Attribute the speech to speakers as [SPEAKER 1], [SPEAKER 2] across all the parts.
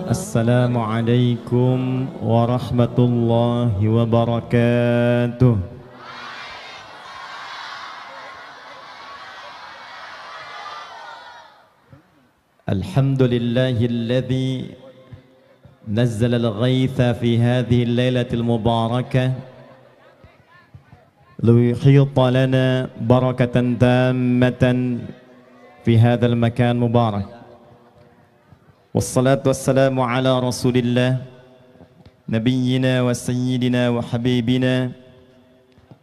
[SPEAKER 1] Assalamualaikum warahmatullahi wabarakatuh. Alhamdulillahilladzi nazzala al-ghaitha fi hadhihi al-lailatil mubarakah liyuhita lana barakatan tammatan fi hadzal makan mubarak. Wassalatu wassalamu ala rasulillah nabiyyina wa sayyidina wa habibina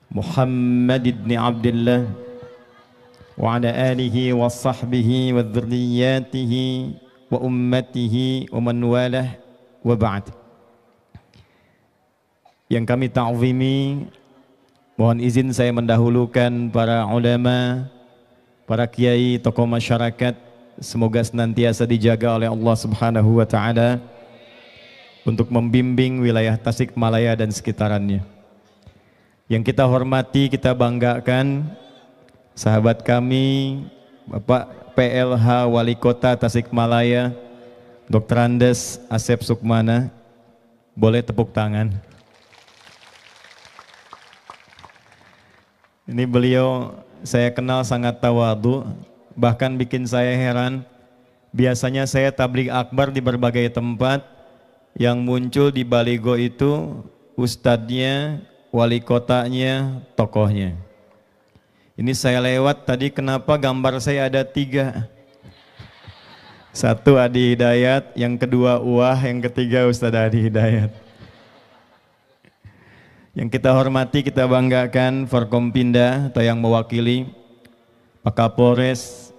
[SPEAKER 1] Muhammad ibn Abdullah wa ala alihi wa sahbihi wa dhurriyyatihi wa ummatihi wa man walah wa ba'd. Yang kami ta'zimi, mohon izin saya mendahulukan para ulama, para kiai, tokoh masyarakat. Semoga senantiasa dijaga oleh Allah Subhanahu wa Ta'ala untuk membimbing wilayah Tasikmalaya dan sekitarannya. Yang kita hormati, kita banggakan sahabat kami Bapak PLH Wali Kota Tasikmalaya Dr. Andes Asep Sukmana. Boleh tepuk tangan. Ini beliau saya kenal sangat tawadhu, bahkan bikin saya heran. Biasanya saya tabligh akbar di berbagai tempat, yang muncul di baligo itu ustadznya, wali kotanya, tokohnya. Ini saya lewat tadi, kenapa gambar saya ada 3? Satu Adi Hidayat, yang kedua Uwah, yang ketiga Ustadz Adi Hidayat. Yang kita hormati, kita banggakan Forkompinda atau yang mewakili Pak Kapolres.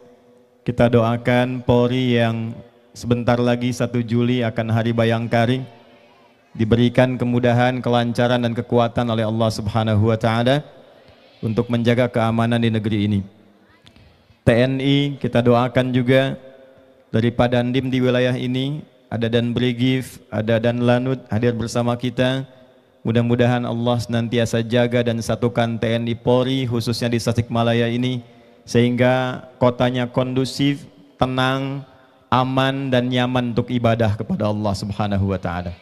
[SPEAKER 1] Kita doakan Polri yang sebentar lagi 1 Juli akan Hari Bayangkari, diberikan kemudahan, kelancaran dan kekuatan oleh Allah Subhanahu wa Ta'ala untuk menjaga keamanan di negeri ini. TNI kita doakan juga, dari Padandim di wilayah ini ada Dan Brigif, ada Dan Lanut hadir bersama kita. Mudah-mudahan Allah senantiasa jaga dan satukan TNI Polri khususnya di Tasikmalaya ini, sehingga kotanya kondusif, tenang, aman dan nyaman untuk ibadah kepada Allah Subhanahu wa Ta'ala.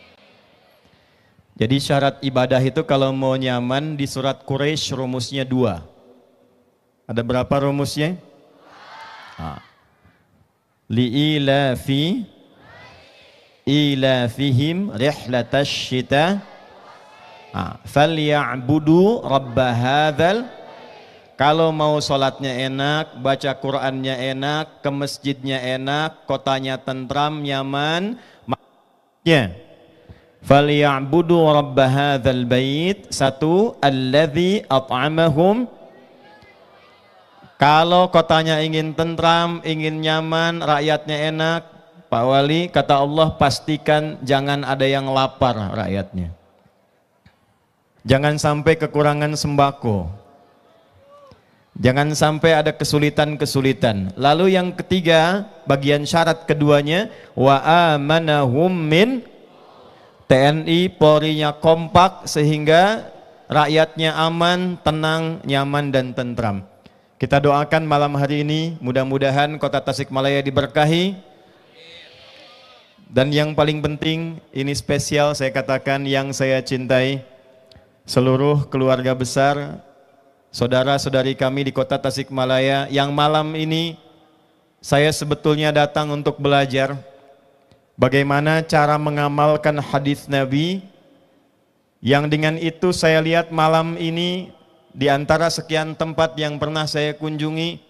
[SPEAKER 1] Jadi syarat ibadah itu kalau mau nyaman, di surat Quraisy rumusnya 2. Ada berapa rumusnya? Li'ilafi ilafihim rihlatash syita falya'budu rabba hadzal. Kalau mau sholatnya enak, baca Qur'annya enak, ke masjidnya enak, kotanya tentram, nyaman, makanya falya'budu rabba hadzal bait. 1, alladzi at'amahum. Kalau kotanya ingin tentram, ingin nyaman, rakyatnya enak, Pak Wali, kata Allah, pastikan jangan ada yang lapar rakyatnya. Jangan sampai kekurangan sembako. Jangan sampai ada kesulitan-kesulitan. Lalu yang ketiga, bagian syarat keduanya, wa amanahum min. TNI Polri-nya kompak sehingga rakyatnya aman, tenang, nyaman dan tentram. Kita doakan malam hari ini mudah-mudahan kota Tasikmalaya diberkahi. Dan yang paling penting, ini spesial saya katakan, yang saya cintai, seluruh keluarga besar, saudara-saudari kami di kota Tasikmalaya, yang malam ini saya sebetulnya datang untuk belajar bagaimana cara mengamalkan hadis Nabi, yang dengan itu saya lihat malam ini di antara sekian tempat yang pernah saya kunjungi,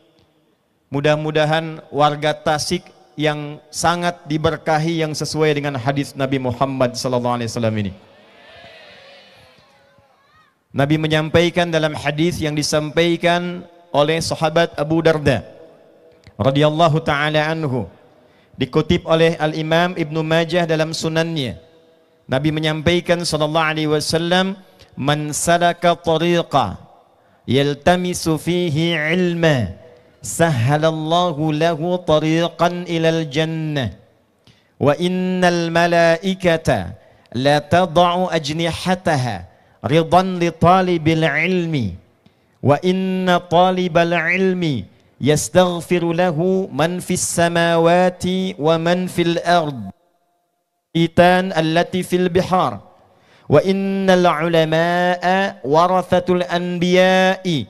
[SPEAKER 1] mudah-mudahan warga Tasik yang sangat diberkahi yang sesuai dengan hadis Nabi Muhammad SAW ini. Nabi menyampaikan dalam hadis yang disampaikan oleh sahabat Abu Darda radhiyallahu taala anhu, dikutip oleh Al-Imam Ibnu Majah dalam sunannya. Nabi menyampaikan sallallahu alaihi wasallam, man salaka tariqa yaltamisu fihi ilma sahhalallahu lahu tariqan ilal jannah wa innal malaikata la tad'u ajnihataha ridan li talibil ilmi wa inna talibal ilmi yastaghfiru lahu man fis samawati wa man fil ard itan allati fil bihar wa innal ulama'a warathatul anbiya'i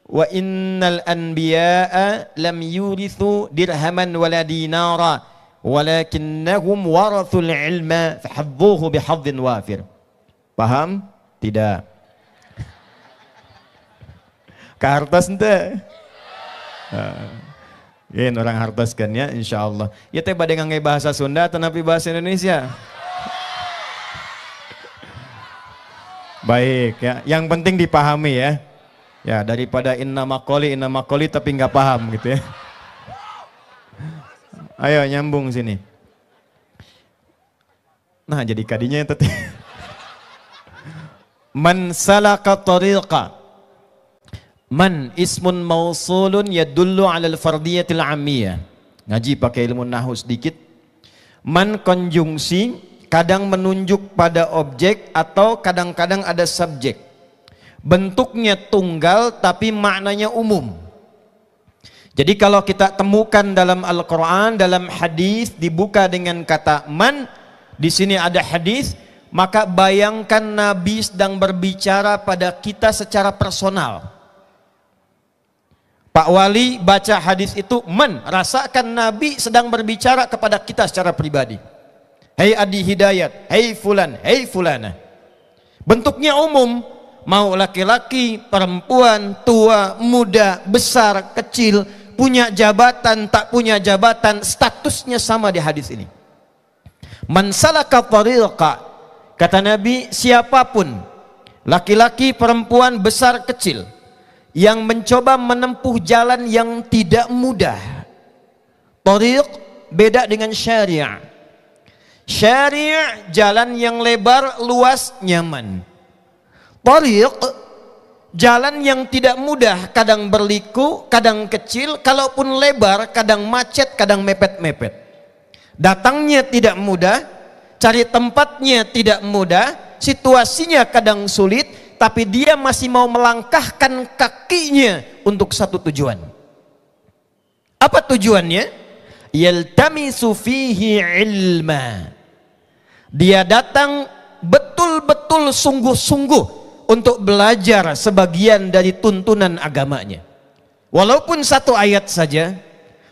[SPEAKER 1] wa innal anbiya'a lam yurithu dirhaman wala dinara walakinnahum warathul ilma fahadzuhu bihadzin wafir. Paham? Tidak. Ke hartas ente? Yen orang hartas kan ya, insya Allah. Ya teh bade ngangge bahasa Sunda atau napi bahasa Indonesia? Baik ya, yang penting dipahami ya. Ya daripada inna makoli tapi nggak paham gitu ya. Ayo nyambung sini. Nah jadi kadinya yang tadi. Man salaka tariqa. Man ismun mausulun yadullu ala al-fardiyatil ammiyah. Ngaji pakai ilmu nahwu sedikit. Man konjungsi kadang menunjuk pada objek atau kadang-kadang ada subjek. Bentuknya tunggal tapi maknanya umum. Jadi kalau kita temukan dalam Al-Quran, dalam hadis dibuka dengan kata man, di sini ada hadis, maka bayangkan Nabi sedang berbicara pada kita secara personal. Pak Wali baca hadis itu, man, rasakan Nabi sedang berbicara kepada kita secara pribadi. Hei Adi Hidayat, hei fulan, hei fulana. Bentuknya umum, mau laki-laki, perempuan, tua, muda, besar, kecil, punya jabatan, tak punya jabatan, statusnya sama di hadis ini. Man salaka tariqa, kata Nabi, siapapun, laki-laki, perempuan, besar, kecil, yang mencoba menempuh jalan yang tidak mudah. Tariq beda dengan syari'. Syari' jalan yang lebar, luas, nyaman. Tariq jalan yang tidak mudah, kadang berliku, kadang kecil, kalaupun lebar, kadang macet, kadang mepet-mepet. Datangnya tidak mudah, cari tempatnya tidak mudah, situasinya kadang sulit, tapi dia masih mau melangkahkan kakinya untuk satu tujuan. Apa tujuannya? Yaltamisu fihi ilma. Dia datang betul-betul sungguh-sungguh untuk belajar sebagian dari tuntunan agamanya. Walaupun satu ayat saja,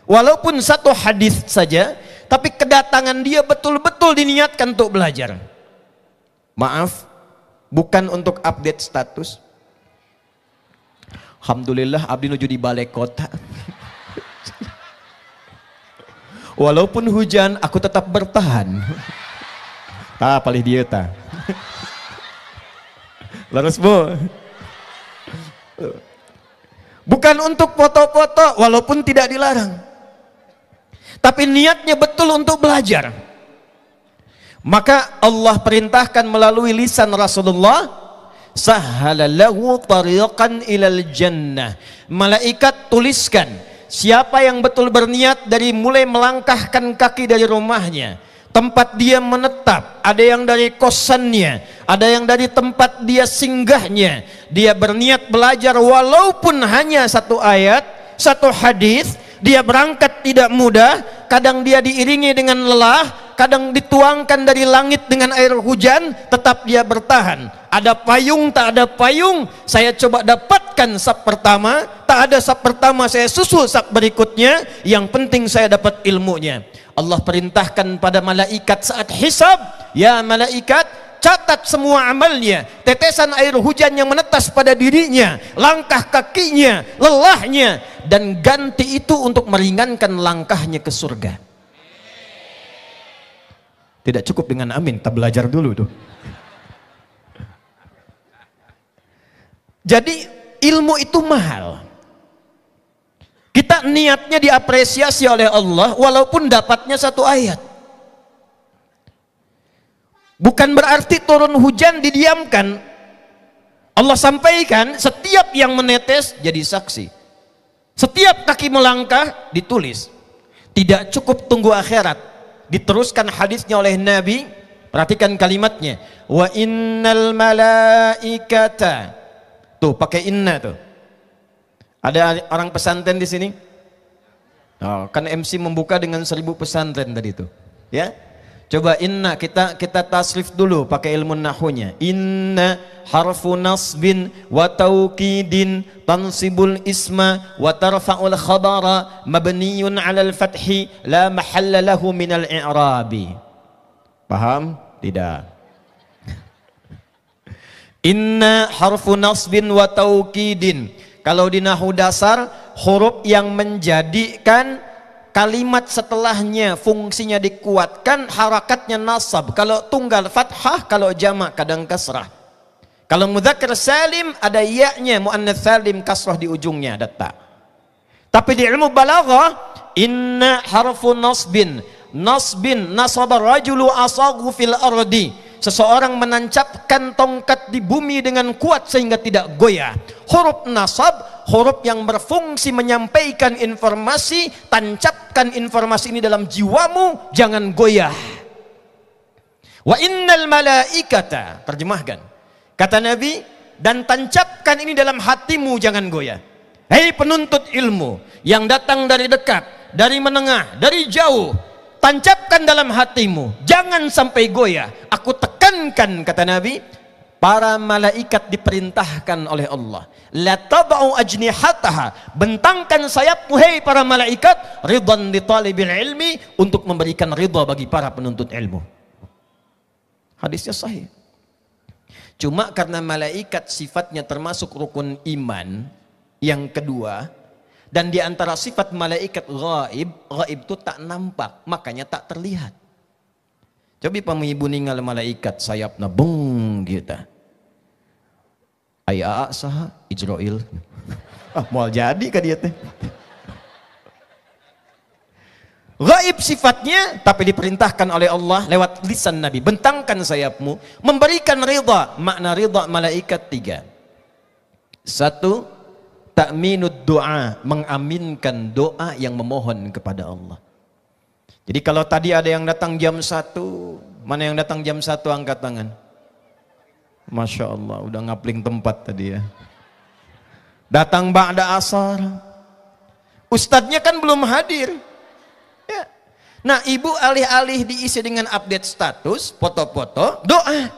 [SPEAKER 1] walaupun satu hadis saja, tapi kedatangan dia betul-betul diniatkan untuk belajar. Maaf, bukan untuk update status. Alhamdulillah abdi nuju di balai kota. Walaupun hujan aku tetap bertahan. Tah palih dieu tah. Laras bu. Bukan untuk foto-foto walaupun tidak dilarang. Tapi niatnya betul untuk belajar. Maka Allah perintahkan melalui lisan Rasulullah, sahhalallahu tariqan ilal jannah. Malaikat tuliskan siapa yang betul berniat dari mulai melangkahkan kaki dari rumahnya, tempat dia menetap, ada yang dari kosannya, ada yang dari tempat dia singgahnya, dia berniat belajar walaupun hanya satu ayat, satu hadis, dia berangkat tidak mudah, kadang dia diiringi dengan lelah, kadang dituangkan dari langit dengan air hujan, tetap dia bertahan. Ada payung, tak ada payung, saya coba dapatkan sab pertama, tak ada sab pertama, saya susul sab berikutnya, yang penting saya dapat ilmunya. Allah perintahkan pada malaikat saat hisab, ya malaikat, catat semua amalnya, tetesan air hujan yang menetes pada dirinya, langkah kakinya, lelahnya, dan ganti itu untuk meringankan langkahnya ke surga. Tidak cukup dengan amin, kita belajar dulu tuh. Jadi ilmu itu mahal. Kita niatnya diapresiasi oleh Allah walaupun dapatnya satu ayat. Bukan berarti turun hujan didiamkan. Allah sampaikan setiap yang menetes jadi saksi. Setiap kaki melangkah ditulis. Tidak cukup tunggu akhirat. Diteruskan hadisnya oleh Nabi, perhatikan kalimatnya, wa innal malaikata, tuh pakai inna tuh. Ada orang pesantren di sini? Oh, kan MC membuka dengan 1000 pesantren tadi tuh, ya.
[SPEAKER 2] Coba inna kita tasrif dulu pakai ilmu nahwunya. Inna harfu nasbin wa taukidin tansibul isma wa tarfa'ul khabara mabniyun 'alal fathi la mahalla lahu minal i'rabi. Paham? Tidak. Inna harfu nasbin wa taukidin. Kalau di nahwu dasar huruf yang menjadikan kalimat setelahnya fungsinya dikuatkan, harakatnya nasab. Kalau tunggal fathah, kalau jamak kadang kasrah. Kalau mudzakkar salim ada ya-nya, muannats salim kasrah di ujungnya, ada ta. Tapi di ilmu balaghah, inna harfu nasbin nasaba rajulu asagu fil ardi. Seseorang menancapkan tongkat di bumi dengan kuat sehingga tidak goyah. Huruf nasab, huruf yang berfungsi menyampaikan informasi. Tancapkan informasi ini dalam jiwamu, jangan goyah. Wa innal malaikata, terjemahkan, kata Nabi, dan tancapkan ini dalam hatimu, jangan goyah. Hei penuntut ilmu yang datang dari dekat, dari menengah, dari jauh, tancapkan dalam hatimu, jangan sampai goyah. Aku tekankan, kata Nabi, para malaikat diperintahkan oleh Allah, la tab'u ajnihataha, bentangkan sayapmu hei para malaikat, ridhan li talibil ilmi, untuk memberikan ridha bagi para penuntut ilmu. Hadisnya sahih. Cuma karena malaikat sifatnya termasuk rukun iman yang kedua, dan di antara sifat malaikat ghaib itu tak nampak, makanya tak terlihat. Coba pamu ibu ninggal malaikat sayapna beng gitu. Aya saha Ijrail. Moal jadi ka dieu teh. Ghaib sifatnya, tapi diperintahkan oleh Allah lewat lisan Nabi, bentangkan sayapmu, memberikan ridha. Makna ridha malaikat 3. 1, ta'minud doa, mengaminkan doa yang memohon kepada Allah. Jadi kalau tadi ada yang datang jam 1, mana yang datang jam 1 angkat tangan. Masya Allah, udah ngapling tempat tadi ya. Datang ba'da asar, ustadznya kan belum hadir ya. Nah ibu alih-alih diisi dengan update status, foto-foto, doa.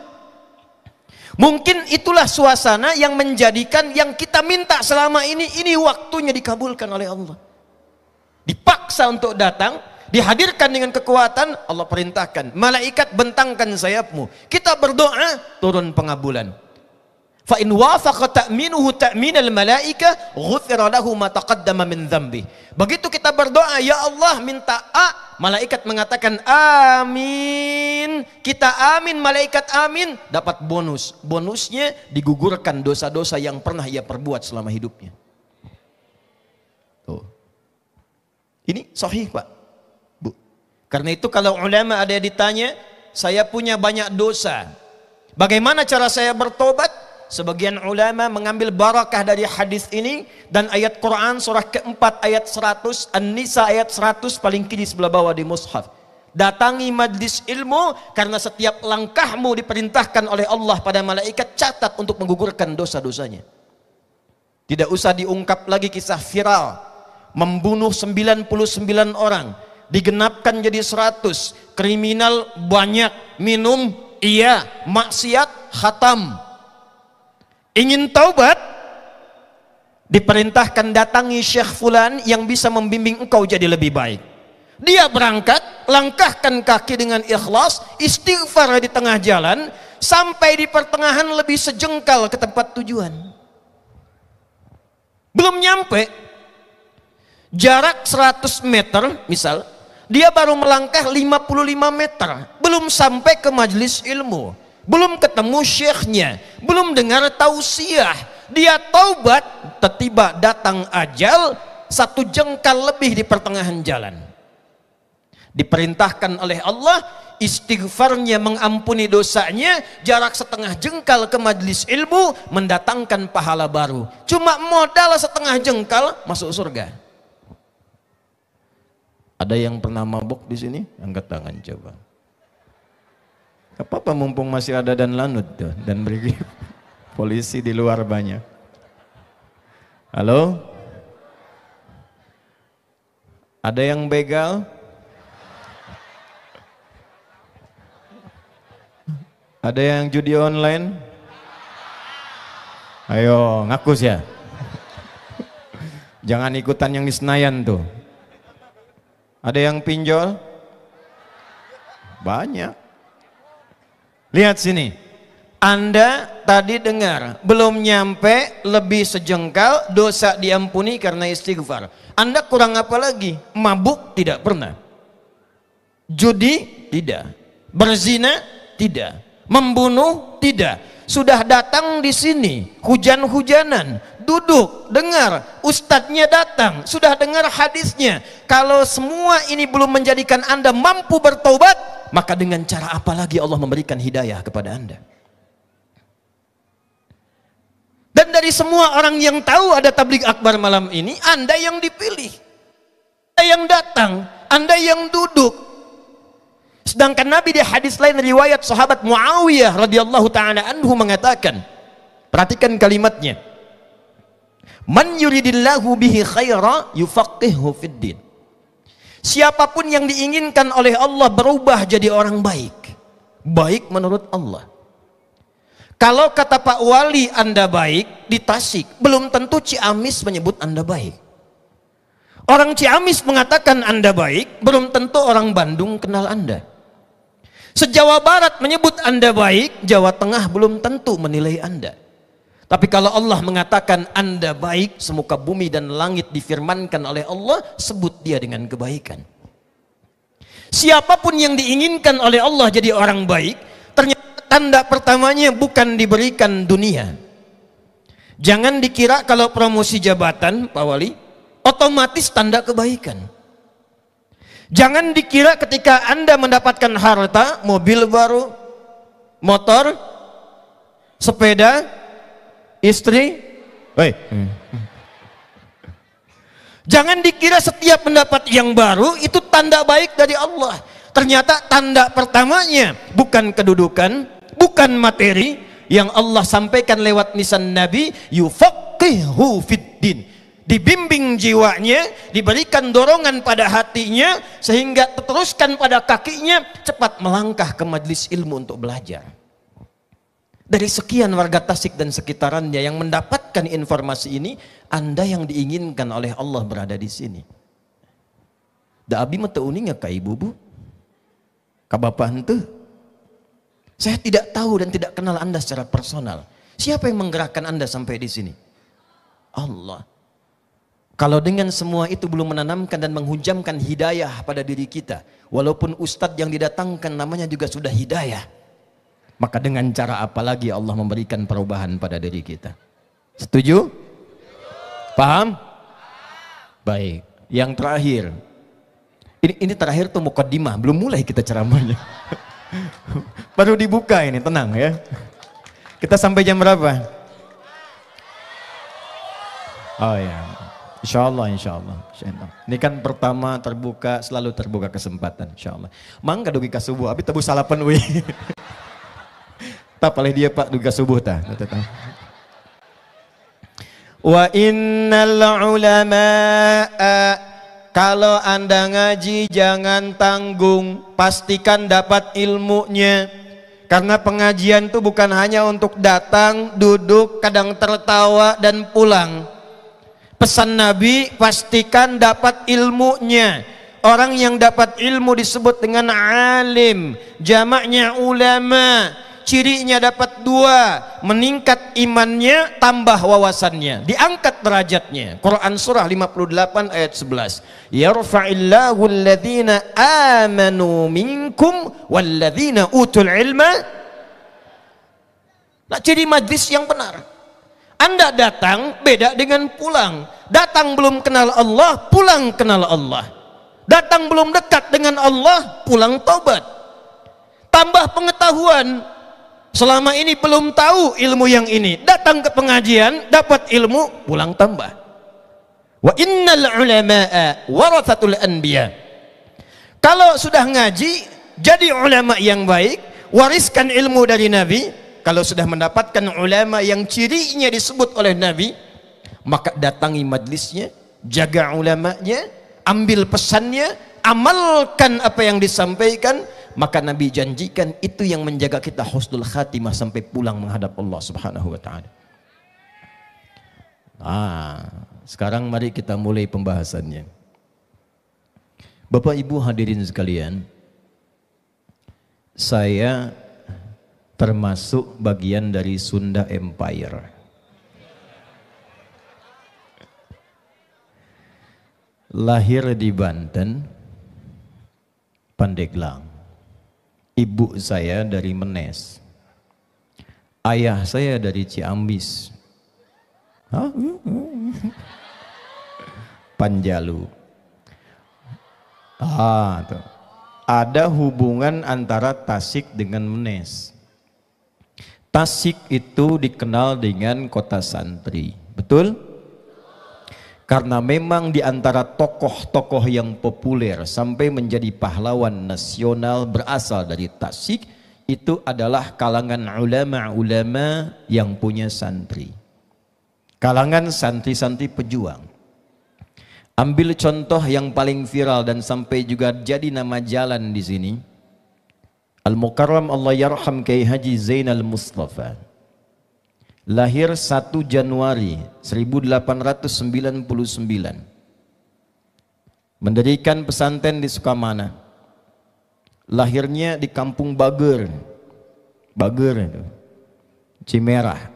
[SPEAKER 2] Mungkin itulah suasana yang menjadikan yang kita minta selama ini waktunya dikabulkan oleh Allah. Dipaksa untuk datang, dihadirkan dengan kekuatan. Allah perintahkan, malaikat bentangkan sayapmu, kita berdoa, turun pengabulan. Fa in wafaqa ta'minuhu ta'minal malaika ghufira lahu ma taqaddama min dzambi. Begitu kita berdoa, ya Allah minta A, malaikat mengatakan amin. Kita amin, malaikat amin, dapat bonus. Bonusnya digugurkan dosa-dosa yang pernah ia perbuat selama hidupnya. Tuh. Ini sahih Pak, Bu. Karena itu kalau ulama ada yang ditanya, saya punya banyak dosa, bagaimana cara saya bertobat? Sebagian ulama mengambil barakah dari hadis ini dan ayat Quran surah keempat ayat 100, An-Nisa ayat 100 paling kiri sebelah bawah di mushaf. Datangi majlis ilmu karena setiap langkahmu diperintahkan oleh Allah pada malaikat, catat untuk menggugurkan dosa-dosanya. Tidak usah diungkap lagi kisah viral membunuh 99 orang, digenapkan jadi 100, kriminal banyak, minum iya, maksiat khatam. Ingin taubat, diperintahkan datangi Syekh Fulan yang bisa membimbing engkau jadi lebih baik. Dia berangkat, langkahkan kaki dengan ikhlas, istighfar di tengah jalan, sampai di pertengahan lebih sejengkal ke tempat tujuan. Belum nyampe, jarak 100 meter misal, dia baru melangkah 55 meter, belum sampai ke majelis ilmu, belum ketemu syekhnya, belum dengar tausiah, dia taubat, tiba datang ajal, 1 jengkal lebih di pertengahan jalan. Diperintahkan oleh Allah, istighfarnya mengampuni dosanya, jarak 1/2 jengkal ke majelis ilmu, mendatangkan pahala baru. Cuma modal 1/2 jengkal, masuk surga. Ada yang pernah mabuk di sini? Angkat tangan coba. Apa mumpung masih ada dan lanut tuh, dan beri polisi di luar banyak. Halo? Ada yang begal?
[SPEAKER 1] Ada yang judi online? Ayo, ngaku ya. Jangan ikutan yang di Senayan tuh. Ada yang pinjol? Banyak. Lihat sini. Anda tadi dengar, belum nyampe lebih sejengkal, dosa diampuni karena istighfar. Anda kurang apa lagi? Mabuk tidak pernah. Judi tidak. Berzina tidak. Membunuh tidak. Sudah datang di sini, hujan-hujanan, duduk, dengar, ustadznya datang, sudah dengar hadisnya. Kalau semua ini belum menjadikan Anda mampu bertobat, maka dengan cara apa lagi Allah memberikan hidayah kepada Anda? Dan dari semua orang yang tahu ada tabligh akbar malam ini, Anda yang dipilih, Anda yang datang, Anda yang duduk. Sedangkan Nabi di hadis lain riwayat sahabat Muawiyah radhiyallahu taala anhu mengatakan, perhatikan kalimatnya, man yuridillahu bihi khaira yufaqihu fid din. Siapapun yang diinginkan oleh Allah berubah jadi orang baik, baik menurut Allah. Kalau kata Pak Wali Anda baik di Tasik, belum tentu Ciamis menyebut Anda baik. Orang Ciamis mengatakan Anda baik, belum tentu orang Bandung kenal Anda. Se-Jawa Barat menyebut Anda baik, Jawa Tengah belum tentu menilai Anda. Tapi kalau Allah mengatakan Anda baik, semuka bumi dan langit difirmankan oleh Allah, sebut dia dengan kebaikan. Siapapun yang diinginkan oleh Allah jadi orang baik, ternyata tanda pertamanya bukan diberikan dunia. Jangan dikira kalau promosi jabatan, Pak Wali, otomatis tanda kebaikan. Jangan dikira ketika Anda mendapatkan harta, mobil baru, motor, sepeda, istri, jangan dikira setiap mendapat yang baru itu tanda baik dari Allah. Ternyata tanda pertamanya bukan kedudukan, bukan materi, yang Allah sampaikan lewat lisan Nabi, yufaqihu fiddin. Dibimbing jiwanya, diberikan dorongan pada hatinya, sehingga teruskan pada kakinya, cepat melangkah ke majelis ilmu untuk belajar. Dari sekian warga Tasik dan sekitarannya yang mendapatkan informasi ini, Anda yang diinginkan oleh Allah berada di sini. Da abi mah teu uning ka ibu bu, ka bapak henteu. Saya tidak tahu dan tidak kenal Anda secara personal. Siapa yang menggerakkan Anda sampai di sini? Allah. Kalau dengan semua itu belum menanamkan dan menghujamkan hidayah pada diri kita, walaupun ustadz yang didatangkan namanya juga sudah hidayah, maka dengan cara apa lagi Allah memberikan perubahan pada diri kita? Setuju? Paham? Baik. Yang terakhir, ini terakhir tuh mukaddimah, belum mulai kita ceramahnya. Baru dibuka ini, tenang ya. Kita sampai jam berapa? Oh ya. Insya Allah. Ini kan pertama terbuka, selalu terbuka kesempatan. Insya Allah. Mangga dugi ka subuh, abi tebu salapan ui. Tak oleh dia Pak dugi ka subuh ta. Wa innal ulama, kalau Anda ngaji jangan tanggung, pastikan dapat ilmunya. Karena pengajian itu bukan hanya untuk datang, duduk, kadang tertawa dan pulang. Pesan Nabi, pastikan dapat ilmunya. Orang yang dapat ilmu disebut dengan alim, jamaknya ulama. Cirinya dapat dua, meningkat imannya, tambah wawasannya, diangkat derajatnya. Quran surah 58 ayat 11. Yarfa'illahu alladhina amanu minkum walladhina utul ilma. Nah, ciri majlis yang benar. Anda datang beda dengan pulang. Datang belum kenal Allah, pulang kenal Allah. Datang belum dekat dengan Allah, pulang taubat. Tambah pengetahuan. Selama ini belum tahu ilmu yang ini, datang ke pengajian, dapat ilmu, pulang tambah. Wa innal ulama'a warathatul anbiya. Kalau sudah ngaji, jadi ulama yang baik, wariskan ilmu dari Nabi. Kalau sudah mendapatkan ulama yang cirinya disebut oleh Nabi, maka datangi majlisnya, jaga ulamanya, ambil pesannya, amalkan apa yang disampaikan,
[SPEAKER 2] maka Nabi janjikan itu yang menjaga kita husnul khatimah sampai pulang menghadap Allah Subhanahu wa taala. Sekarang mari kita mulai pembahasannya. Bapak Ibu hadirin sekalian, saya termasuk bagian dari Sunda Empire. Lahir di Banten, Pandeglang. Ibu saya dari Menes. Ayah saya dari Ciamis. Panjalu. Tuh. Ada hubungan antara Tasik dengan Menes. Tasik itu dikenal dengan kota santri, betul? Karena memang di antara tokoh-tokoh yang populer sampai menjadi pahlawan nasional berasal dari Tasik, itu adalah kalangan ulama-ulama yang punya santri. Kalangan santri-santri pejuang. Ambil contoh yang paling viral dan sampai juga jadi nama jalan di sini. Al-Mukarram Allah yarham Kiai Haji Zainal Mustafa. Lahir 1 Januari 1899. Mendirikan pesantren di Sukamana. Lahirnya di Kampung Bager. Bager itu. Cimerah.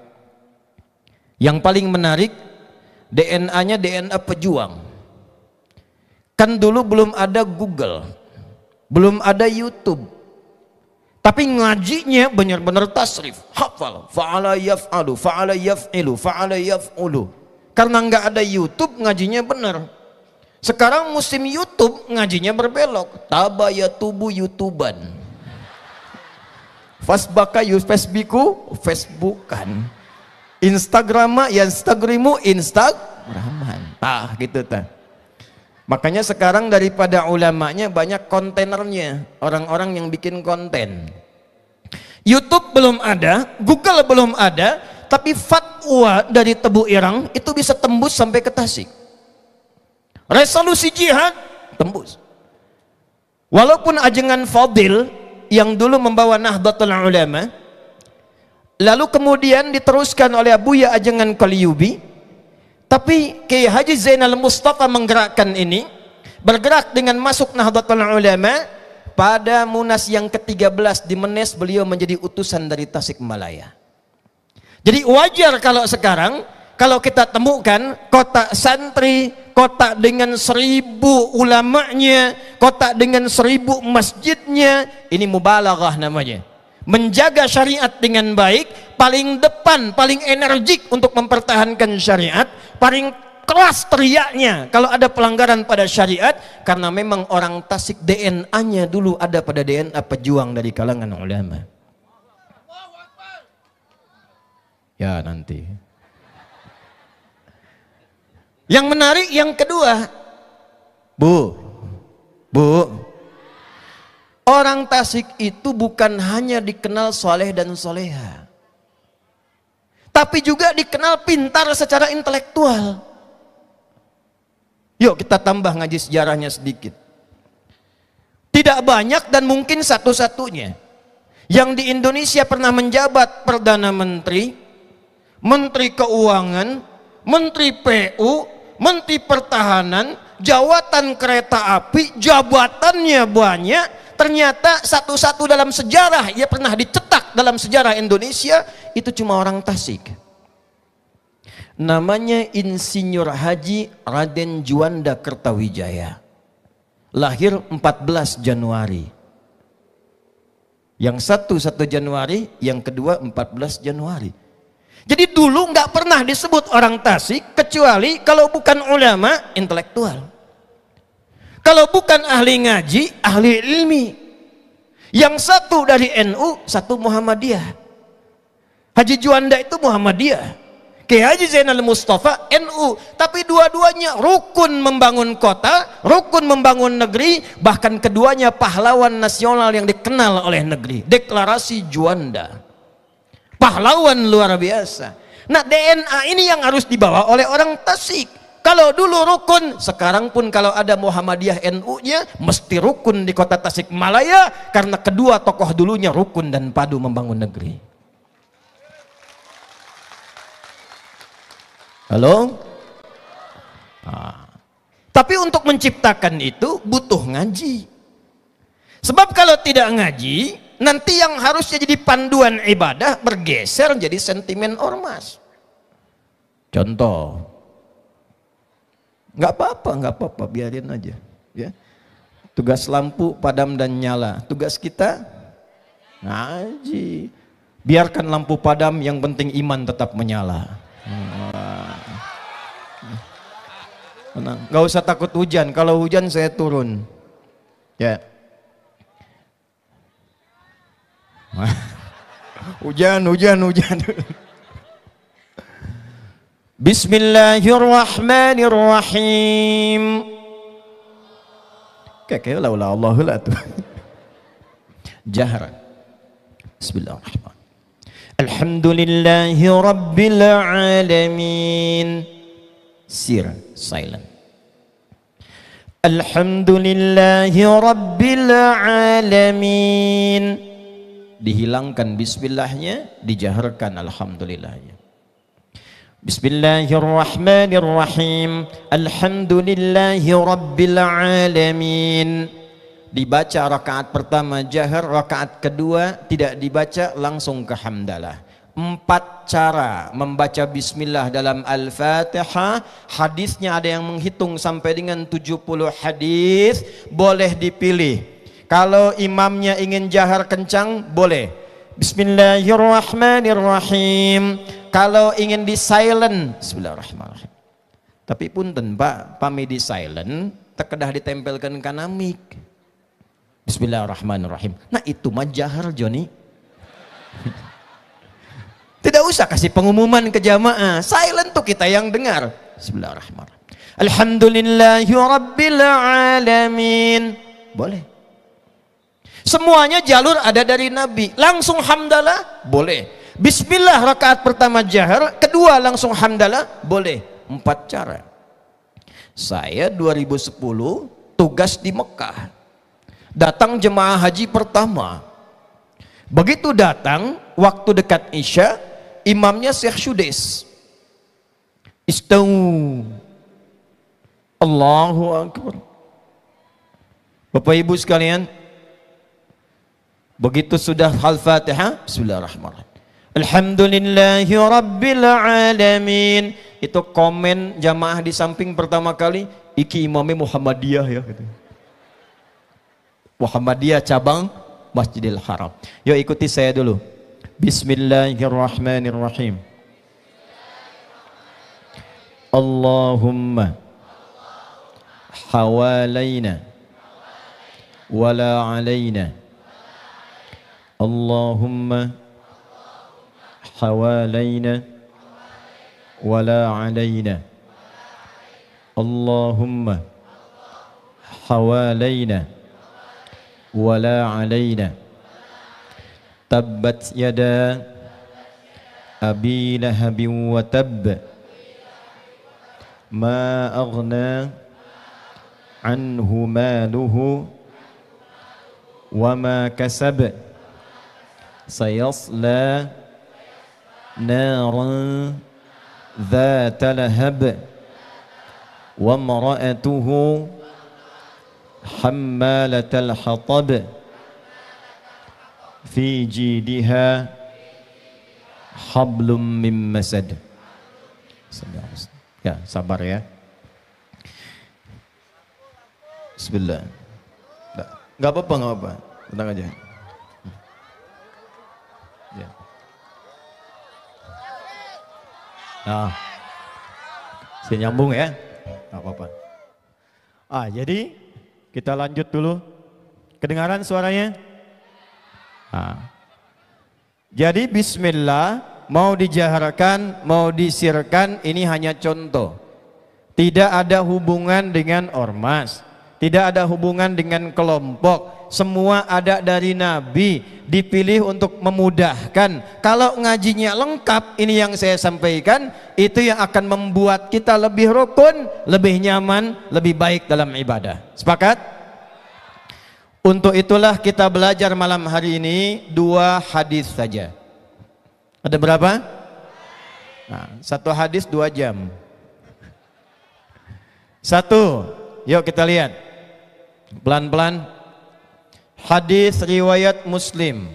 [SPEAKER 2] Yang paling menarik, DNA-nya DNA pejuang. Kan dulu belum ada Google, belum ada YouTube. Tapi ngajinya benar-benar tasrif, hafal, fa'ala yaf'alu, fa'ala yaf'ilu, fa'ala yaf'ulu. Karena nggak ada YouTube, ngajinya benar. Sekarang musim YouTube, ngajinya berbelok. Tabayatubu YouTuban. Fasbaka Facebooku, Facebookan. Instagrama, ya Instagrimu, Instagraman. Gitu tah. Makanya sekarang daripada ulamanya banyak kontainernya, orang-orang yang bikin konten. YouTube belum ada, Google belum ada, tapi fatwa dari Tebu Irang itu bisa tembus sampai ke Tasik. Resolusi jihad tembus. Walaupun ajengan Fadil yang dulu membawa Nahdlatul Ulama, lalu kemudian diteruskan oleh Abuya Ajengan Qalyubi, tapi Kiai Haji Zainal Mustafa menggerakkan ini, bergerak dengan masuk Nahdlatul Ulama. Pada Munas yang ke-13 di Menes, beliau menjadi utusan dari Tasikmalaya. Jadi wajar kalau sekarang, kalau kita temukan kota santri, kota dengan 1000 ulamanya, kota dengan 1000 masjidnya, ini mubalaghah namanya. Menjaga syariat dengan baik, paling depan, paling energik untuk mempertahankan syariat, paling keras teriaknya kalau ada pelanggaran pada syariat, karena memang orang Tasik DNA-nya dulu ada pada DNA pejuang dari kalangan ulama. Ya nanti. Yang menarik yang kedua, Bu, orang Tasik itu bukan hanya dikenal soleh dan soleha, tapi juga dikenal pintar secara intelektual. Yuk kita tambah ngaji sejarahnya sedikit. Tidak banyak dan mungkin satu-satunya yang di Indonesia pernah menjabat Perdana Menteri, Menteri Keuangan, Menteri PU, Menteri Pertahanan, jawatan kereta api, jabatannya banyak. Ternyata satu-satu dalam sejarah, ia pernah dicetak dalam sejarah Indonesia, itu cuma orang Tasik. Namanya Insinyur Haji Raden Juanda Kertawijaya. Lahir 14 Januari. Yang satu 1 Januari, yang kedua 14 Januari. Jadi dulu nggak pernah disebut orang Tasik kecuali kalau bukan ulama, intelektual. Kalau bukan ahli ngaji, ahli ilmi. Yang satu dari NU, satu Muhammadiyah. Haji Juanda itu Muhammadiyah. Kiai Haji Zainal Mustafa NU, tapi dua-duanya rukun membangun kota, rukun membangun negeri, bahkan keduanya pahlawan nasional yang dikenal oleh negeri. Deklarasi Juanda, pahlawan luar biasa. Nah, DNA ini yang harus dibawa oleh orang Tasik. Kalau dulu rukun, sekarang pun kalau ada Muhammadiyah NU-nya mesti rukun di kota Tasikmalaya, karena kedua tokoh dulunya rukun dan padu membangun negeri. Halo? Tapi untuk menciptakan itu butuh ngaji. Sebab kalau tidak ngaji, nanti yang harusnya jadi panduan ibadah bergeser jadi sentimen ormas. Contoh, nggak apa-apa, biarin aja. Ya. Tugas lampu padam dan nyala. Tugas kita ngaji. Biarkan lampu padam, yang penting iman tetap menyala. Nggak usah takut hujan. Kalau hujan saya turun. Ya. Hujan. Bismillahirrahmanirrahim. Kayak laula Allahu la tuh. Jahran. Bismillahirrahmanirrahim. Alhamdulillahi rabbil alamin. Sir, silent. Alhamdulillahi rabbil alamin. Dihilangkan bismillahnya, dijaharkan alhamdulillahnya. Bismillahirrahmanirrahim. Alhamdulillahi rabbil alamin. Dibaca rakaat pertama jahar, rakaat kedua tidak dibaca, langsung ke hamdalah. 4 cara membaca bismillah dalam Al-Fatihah. Hadisnya ada yang menghitung sampai dengan 70 hadis. Boleh dipilih. Kalau imamnya ingin jahar kencang, boleh Bismillahirrahmanirrahim. Kalau ingin di silent, Bismillahirrahmanirrahim. Tapi punten Pak, pami di silent, terkedah ditempelkan kana mic. Bismillahirrahmanirrahim. Nah itu mah jahar Joni. Tidak usah kasih pengumuman ke jamaah, silent tuh kita yang dengar. Bismillahirrahmanirrahim. Alhamdulillahi rabbil alamin. Boleh. Semuanya jalur ada dari Nabi. Langsung hamdalah, boleh. Bismillah rakaat pertama jahar, kedua langsung hamdalah, boleh. 4 cara. Saya 2010 tugas di Mekah. Datang jemaah haji pertama. Begitu datang, waktu dekat Isya, imamnya Syekh Syudes. Istau. Allahu Akbar. Bapak Ibu sekalian, begitu sudah Al-Fatihah, Bismillahirrahmanirrahim. Alhamdulillahi rabbil alamin. Itu komen jamaah di samping pertama kali, iki imamnya Muhammadiyah ya. Muhammadiyah cabang Masjidil Haram. Yuk ikuti saya dulu. Bismillahirrahmanirrahim. Allahumma hawalaina wala alaina. Allahumma hawalaina wala alaina. Allahumma hawalaina wala alaina. Tabbat yada abi lahabin wa tabb. Ma aghna anhu maluhu wa ma kasab. Sayasla naran dhata lahab. Wa mara'atuhu hammalatal hatab. Fi jidiha hablum min masad. Ya, sabar ya. Bismillah. Enggak apa-apa, enggak apa-apa. Tenang aja. Ya. Nah. Si nyambung ya. Enggak apa-apa. Jadi kita lanjut dulu. Kedengaran suaranya? Jadi bismillah mau dijaharkan, mau disirkan, ini hanya contoh. Tidak ada hubungan dengan ormas, tidak ada hubungan dengan kelompok, semua ada dari Nabi, dipilih untuk memudahkan. Kalau ngajinya lengkap, ini yang saya sampaikan, itu yang akan membuat kita lebih rukun, lebih nyaman, lebih baik dalam ibadah. Sepakat? Untuk itulah kita belajar malam hari ini 2 hadis saja. Ada berapa? Nah, 1 hadis 2 jam. 1, yuk kita lihat pelan-pelan. Hadis riwayat Muslim.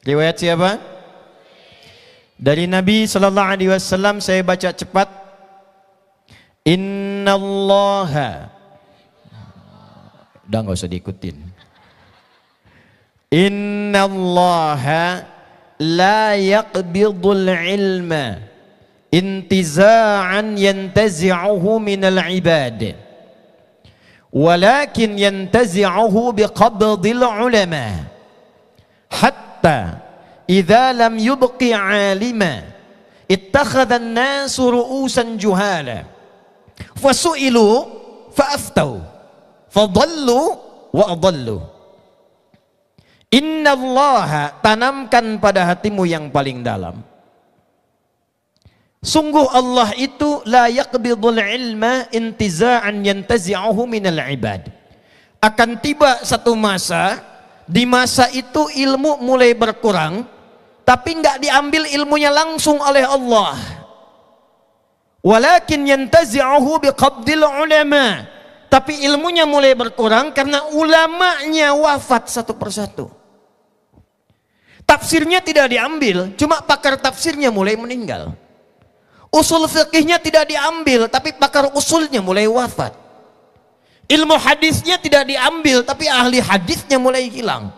[SPEAKER 2] Riwayat siapa? Dari Nabi sallallahu alaihi wasallam, saya baca cepat. Innallaha, udah nggak usah diikutin. Innallaha la yaqbidul ilma intiza'an yantazi'uhu minal ibad, walakin yantazi'uhu biqabdil ulama hatta idza lam yubqi 'alima ittakhadha an-nasu ru'usan juhala fasu'ilu fa'aftau fadallu wa adallu. Innallaha, tanamkan pada hatimu yang paling dalam, sungguh Allah itu la yaqbidul ilma intiza'an yantazi'uhu minal ibad. Akan tiba satu masa, di masa itu ilmu mulai berkurang, tapi enggak diambil ilmunya langsung oleh Allah. Walakin yantazi'uhu biqabdil ulama. Tapi ilmunya mulai berkurang karena ulamanya wafat satu persatu. Tafsirnya tidak diambil, cuma pakar tafsirnya mulai meninggal. Usul fikihnya tidak diambil, tapi pakar usulnya mulai wafat. Ilmu hadisnya tidak diambil, tapi ahli hadisnya mulai hilang.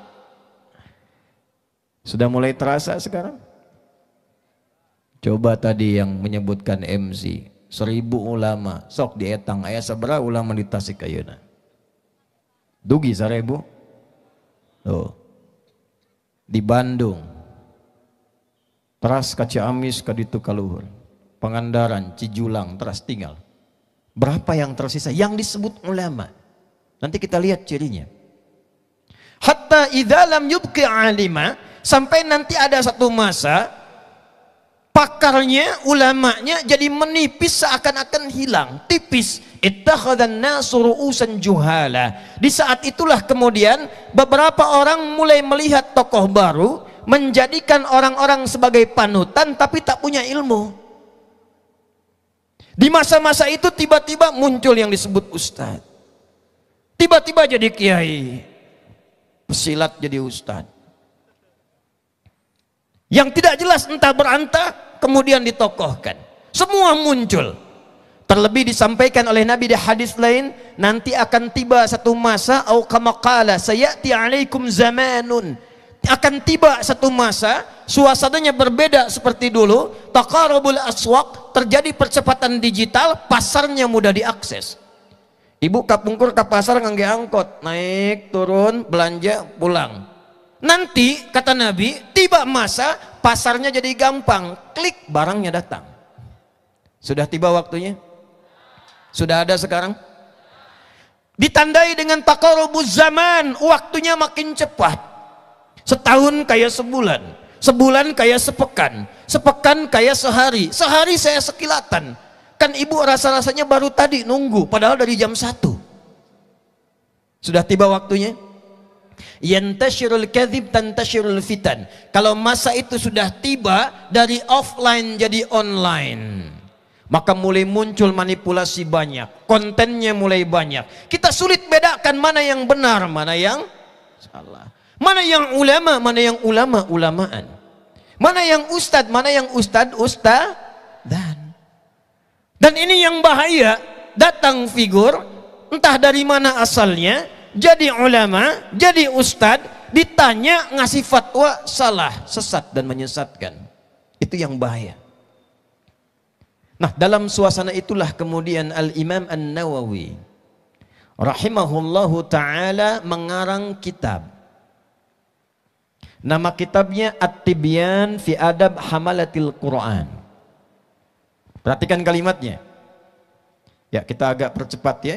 [SPEAKER 2] Sudah mulai terasa sekarang? Coba tadi yang menyebutkan MC, 1000 ulama, sok dietang aya sabaraha ulama di Tasikayuna. Dugi 1000. Tuh. Di Bandung. Teras ka Ciamis ka ditu ka luhur. Pangandaran, Cijulang, teras tinggal. Berapa yang tersisa? Yang disebut ulama. Nanti kita lihat cirinya. Hatta idza lam yubqi 'alima, sampai nanti ada satu masa pakarnya, ulamanya jadi menipis, seakan-akan hilang, tipis. Ittakhadhan nasu ru'usan juhala. Di saat itulah kemudian beberapa orang mulai melihat tokoh baru, menjadikan orang-orang sebagai panutan tapi tak punya ilmu. Di masa-masa itu tiba-tiba muncul yang disebut ustadz. Tiba-tiba jadi kiai. Pesilat jadi ustadz. Yang tidak jelas entah berantah kemudian ditokohkan. Semua muncul. Terlebih disampaikan oleh Nabi di hadis lain, nanti akan tiba satu masa, au kama qala sayati alaikum zamanun, akan tiba satu masa suasananya berbeda seperti dulu, taqarubul aswaq, terjadi percepatan digital, pasarnya mudah diakses. Ibu kapungkur ke pasar ngangge angkot, naik turun belanja pulang. Nanti kata Nabi, tiba masa pasarnya jadi gampang, klik barangnya datang. Sudah tiba waktunya? Sudah ada sekarang? Ditandai dengan taqarubuz zaman, waktunya makin cepat. Setahun kayak sebulan, sebulan kayak sepekan, sepekan kayak sehari, sehari saya sekilatan. Kan ibu rasa-rasanya baru tadi nunggu, padahal dari jam 1. Sudah tiba waktunya? Yantashirul kadhib tantashirul fitan. Kalau masa itu sudah tiba, dari offline jadi online, maka mulai muncul manipulasi banyak, kontennya mulai banyak. Kita sulit bedakan mana yang benar, mana yang salah, mana yang ulama, mana yang ulama-ulamaan, mana yang ustad, mana yang ustadan. Dan ini yang bahaya, datang figur entah dari mana asalnya, jadi ulama, jadi ustad, ditanya ngasih fatwa salah, sesat dan menyesatkan. Itu yang bahaya. Nah, dalam suasana itulah kemudian Al-Imam An-Nawawi rahimahullahu ta'ala mengarang kitab. Nama kitabnya At-Tibyan fi Adab Hamalatil Quran. Perhatikan kalimatnya. Ya, kita agak percepat ya.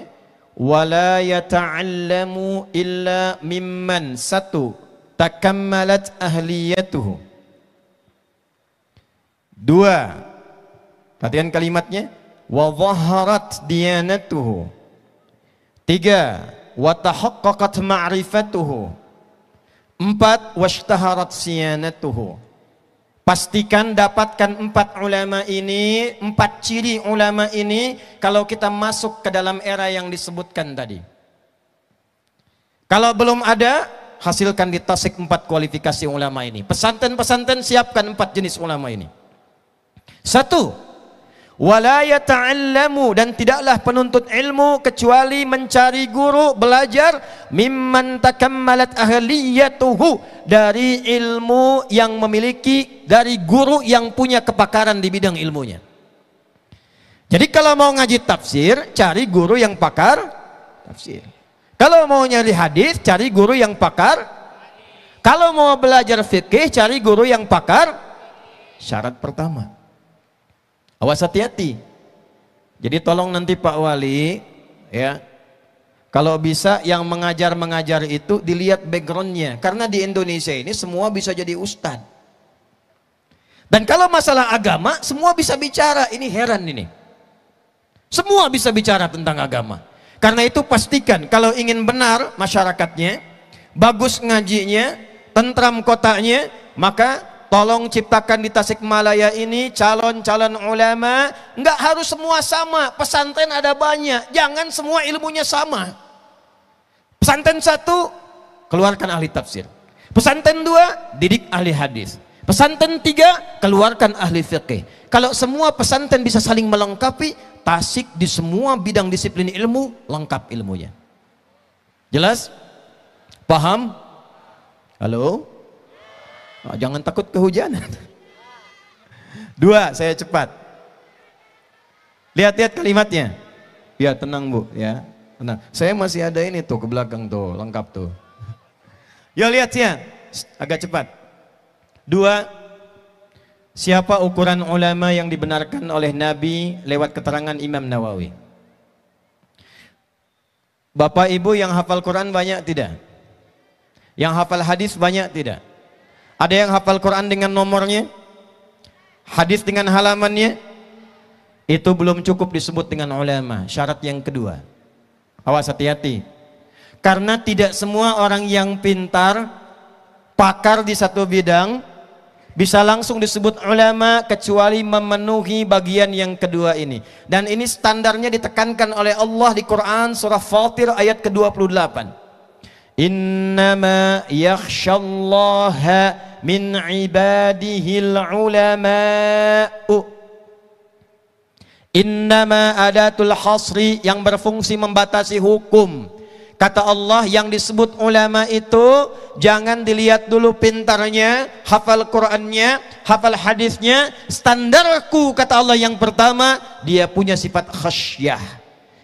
[SPEAKER 2] wala yata'allamu illa mimman satu takammalat ahliyatuhu. Dua, perhatikan kalimatnya, wa dhaharat diyanatuhu. Tiga, wa tahaqqaqat ma'rifatuhu. Empat, washtaharat siyanatuhu. Pastikan dapatkan empat ulama ini, empat ciri ulama ini kalau kita masuk ke dalam era yang disebutkan tadi. Kalau belum ada, hasilkan di tasik empat kualifikasi ulama ini. Pesantren-pesantren siapkan empat jenis ulama ini. Satu, wala yata'allamu, dan tidaklah penuntut ilmu kecuali mencari guru, belajar mimman takammalat ahliyatuhu, dari ilmu yang memiliki, dari guru yang punya kepakaran di bidang ilmunya. Jadi kalau mau ngaji tafsir, cari guru yang pakar tafsir. Kalau mau nyari hadis, cari guru yang pakar. Kalau mau belajar fikih, cari guru yang pakar. Syarat pertama. Awas, hati-hati. Jadi tolong nanti Pak Wali, ya, kalau bisa yang mengajar itu dilihat backgroundnya, karena di Indonesia ini semua bisa jadi ustadz. Dan kalau masalah agama, semua bisa bicara. Ini heran ini. Semua bisa bicara tentang agama. Karena itu pastikan kalau ingin benar masyarakatnya, bagus ngajinya, tentram kotanya, maka tolong ciptakan di Tasikmalaya ini calon-calon ulama. Enggak harus semua sama. Pesantren ada banyak. Jangan semua ilmunya sama. Pesantren satu, keluarkan ahli tafsir. Pesantren dua, didik ahli hadis. Pesantren tiga, keluarkan ahli fikih. Kalau semua pesantren bisa saling melengkapi, Tasik di semua bidang disiplin ilmu lengkap ilmunya. Jelas? Paham? Halo? Oh, jangan takut kehujanan. Dua, saya cepat. Lihat-lihat kalimatnya. Ya, tenang Bu, ya. Tenang. Saya masih ada ini tuh ke belakang tuh, lengkap tuh. Yo, lihat ya. Agak cepat. Dua, siapa ukuran ulama yang dibenarkan oleh Nabi lewat keterangan Imam Nawawi? Bapak Ibu yang hafal Quran banyak tidak? Yang hafal hadis banyak tidak? Ada yang hafal Quran dengan nomornya? Hadis dengan halamannya? Itu belum cukup disebut dengan ulama. Syarat yang kedua. Awas, hati-hati. Karena tidak semua orang yang pintar, pakar di satu bidang, bisa langsung disebut ulama kecuali memenuhi bagian yang kedua ini. Dan ini standarnya ditekankan oleh Allah di Quran surah Fatir ayat ke-28. Innama yakhshallaha min ibadihil ulama'u. Innama adatul hasri, yang berfungsi membatasi hukum. Kata Allah, yang disebut ulama itu jangan dilihat dulu pintarnya, hafal Qur'annya, hafal hadisnya. Standarku, kata Allah, yang pertama, dia punya sifat khasyah,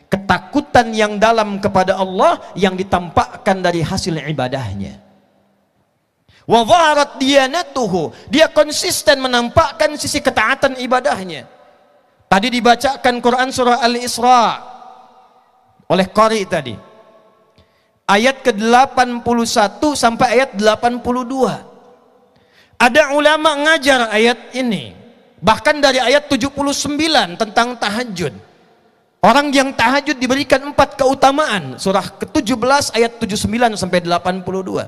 [SPEAKER 2] ketakutan yang dalam kepada Allah yang ditampakkan dari hasil ibadahnya. Wa dhaharat diyanatuhu, dia konsisten menampakkan sisi ketaatan ibadahnya. Tadi dibacakan Quran surah Al-Isra oleh Qari tadi. Ayat ke-81 sampai ayat 82. Ada ulama ngajar ayat ini. Bahkan dari ayat 79 tentang tahajud. Orang yang tahajud diberikan 4 keutamaan. Surah ke-17 ayat 79 sampai 82.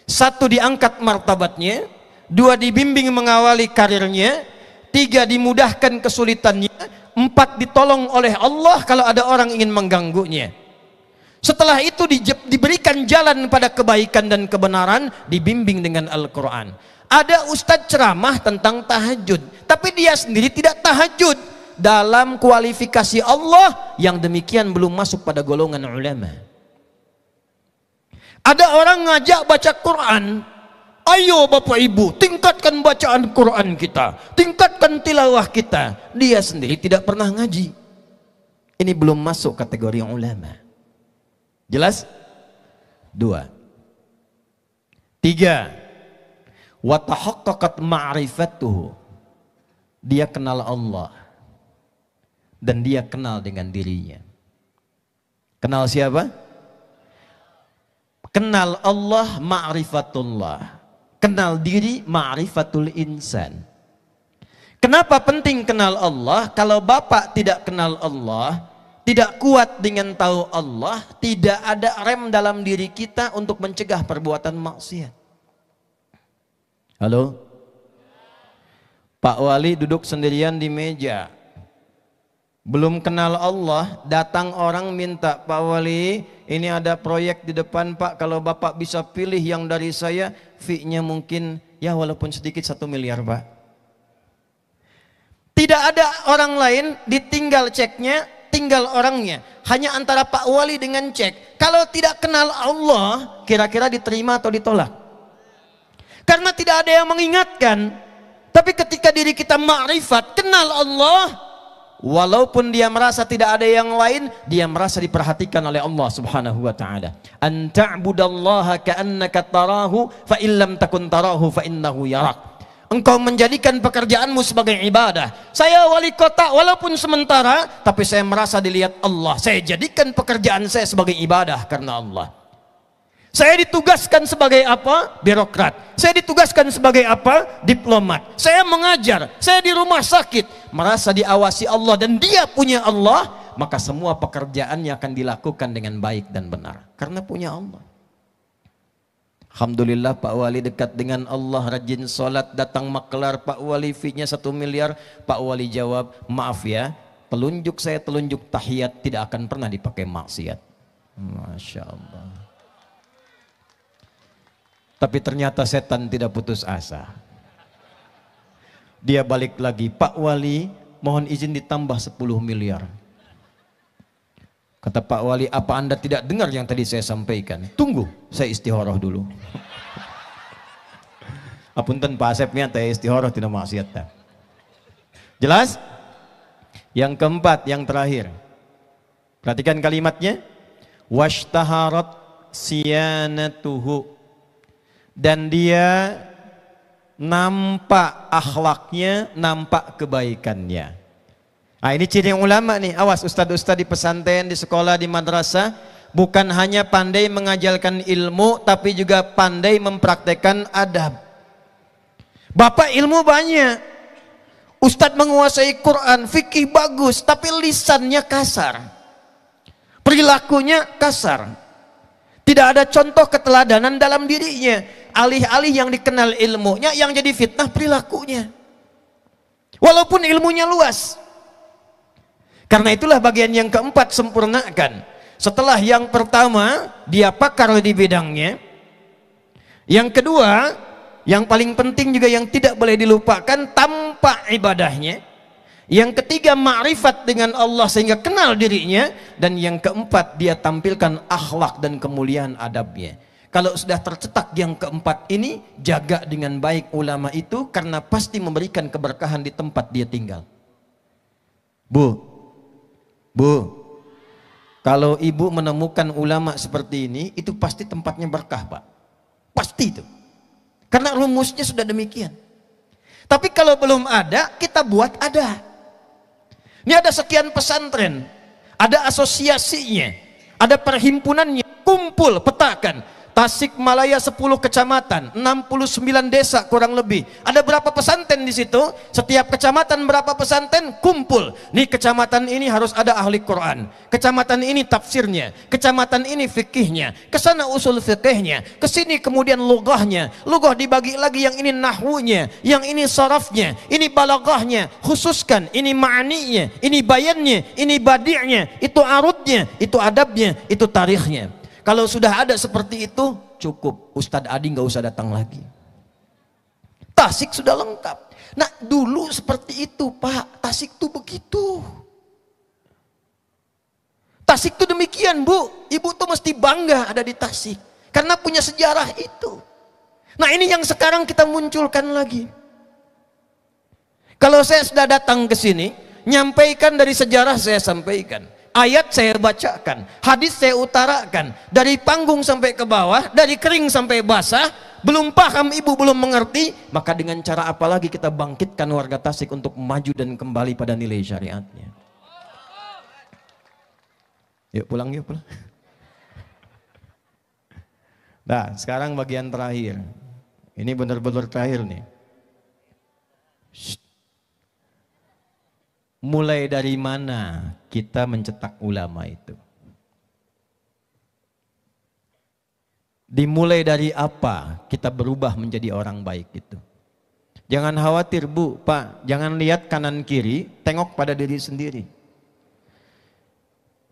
[SPEAKER 2] 1, diangkat martabatnya. 2, dibimbing mengawali karirnya. 3, dimudahkan kesulitannya. 4, ditolong oleh Allah kalau ada orang ingin mengganggunya. Setelah itu diberikan jalan pada kebaikan dan kebenaran, dibimbing dengan Al-Quran. Ada ustadz ceramah tentang tahajud, tapi dia sendiri tidak tahajud. Dalam kualifikasi Allah yang demikian belum masuk pada golongan ulama. Ada orang ngajak baca Quran. Ayo Bapak Ibu, tingkatkan bacaan Quran kita, tingkatkan tilawah kita. Dia sendiri tidak pernah ngaji. Ini belum masuk kategori ulama. Jelas? 2. 3. Wa tahaqqaqat ma'rifatuhu. Dia kenal Allah dan dia kenal dengan dirinya. Kenal siapa? Kenal Allah, ma'rifatullah. Kenal diri, ma'rifatul insan. Kenapa penting kenal Allah? Kalau bapak tidak kenal Allah, tidak kuat dengan tahu Allah, tidak ada rem dalam diri kita untuk mencegah perbuatan maksiat. Halo? Pak Wali duduk sendirian di meja. Belum kenal Allah, datang orang minta, Pak Wali, ini ada proyek di depan Pak, kalau Bapak bisa pilih yang dari saya, fee-nya mungkin ya walaupun sedikit 1 miliar Pak. Tidak ada orang lain, ditinggal ceknya, tinggal orangnya. Hanya antara Pak Wali dengan cek. Kalau tidak kenal Allah, kira-kira diterima atau ditolak? Karena tidak ada yang mengingatkan. Tapi ketika diri kita ma'rifat, kenal Allah, walaupun dia merasa tidak ada yang lain, dia merasa diperhatikan oleh Allah Subhanahu wa taala. An ta'budallaha ka'annaka tarahu fa illam takun tarahu fa innahu yarak. Engkau menjadikan pekerjaanmu sebagai ibadah. Saya wali kota walaupun sementara, tapi saya merasa dilihat Allah. Saya jadikan pekerjaan saya sebagai ibadah karena Allah. Saya ditugaskan sebagai apa? Birokrat. Saya ditugaskan sebagai apa? Diplomat. Saya mengajar. Saya di rumah sakit. Merasa diawasi Allah dan dia punya Allah, maka semua pekerjaannya akan dilakukan dengan baik dan benar. Karena punya Allah. Alhamdulillah Pak Wali dekat dengan Allah, rajin sholat, datang maklar, Pak Wali fee-nya 1 miliar. Pak Wali jawab, maaf ya, telunjuk saya telunjuk tahiyat, tidak akan pernah dipakai maksiat. Masya Allah. Tapi ternyata setan tidak putus asa. Dia balik lagi, Pak Wali mohon izin ditambah 10 miliar. Kata Pak Wali, apa Anda tidak dengar yang tadi saya sampaikan? Tunggu, saya istikharah dulu. Apunten Pak Asepnya, saya istikharah tidak maksiat. Jelas? Yang keempat, yang terakhir. Perhatikan kalimatnya. Washtaharat siyanatuhu. Dan dia nampak akhlaknya, nampak kebaikannya. Nah, ini ciri ulama nih. Awas ustadz-ustadz di pesantren, di sekolah, di madrasah, bukan hanya pandai mengajarkan ilmu, tapi juga pandai mempraktekkan adab. Bapak ilmu banyak, ustadz menguasai Quran, fikih bagus, tapi lisannya kasar, perilakunya kasar. Tidak ada contoh keteladanan dalam dirinya. Alih-alih yang dikenal ilmunya, yang jadi fitnah perilakunya. Walaupun ilmunya luas. Karena itulah bagian yang keempat, sempurnakan. Setelah yang pertama, dia pakar di bidangnya. Yang kedua, yang paling penting juga yang tidak boleh dilupakan, tampak ibadahnya. Yang ketiga, ma'rifat dengan Allah sehingga kenal dirinya. Dan yang keempat, dia tampilkan akhlak dan kemuliaan adabnya. Kalau sudah tercetak yang keempat ini, jaga dengan baik ulama itu, karena pasti memberikan keberkahan di tempat dia tinggal. Bu, kalau ibu menemukan ulama seperti ini, itu pasti tempatnya berkah, Pak. Pasti itu. Karena rumusnya sudah demikian. Tapi kalau belum ada, kita buat ada. Ini ada sekian pesantren, ada asosiasinya, ada perhimpunannya, kumpul, petakan. Tasikmalaya 10 kecamatan, 69 desa kurang lebih. Ada berapa pesantren di situ? Setiap kecamatan berapa pesantren? Kumpul. Nih kecamatan ini harus ada ahli Quran. Kecamatan ini tafsirnya. Kecamatan ini fikihnya. Kesana usul fikihnya. Kesini kemudian lugahnya. Lugah dibagi lagi, yang ini nahwunya, yang ini sarafnya, ini balaghahnya. Khususkan ini ma'aninya, ini bayannya, ini badi'nya, itu arudnya, itu adabnya, itu tarikhnya. Kalau sudah ada seperti itu, cukup. Ustadz Adi nggak usah datang lagi. Tasik sudah lengkap. Nah dulu seperti itu Pak. Tasik tuh begitu. Tasik tuh demikian Bu. Ibu tuh mesti bangga ada di Tasik. Karena punya sejarah itu. Nah ini yang sekarang kita munculkan lagi. Kalau saya sudah datang ke sini, nyampaikan dari sejarah saya sampaikan. Ayat saya bacakan, hadis saya utarakan, dari panggung sampai ke bawah, dari kering sampai basah. Belum paham ibu, belum mengerti, maka dengan cara apa lagi kita bangkitkan warga Tasik untuk maju dan kembali pada nilai syariatnya. Yuk pulang, yuk pulang.
[SPEAKER 1] Nah, sekarang bagian terakhir. Ini benar-benar terakhir nih. Shh. Mulai dari mana kita mencetak ulama itu? Dimulai dari apa kita berubah menjadi orang baik itu? Jangan khawatir Bu, Pak, jangan lihat kanan kiri, tengok pada diri sendiri.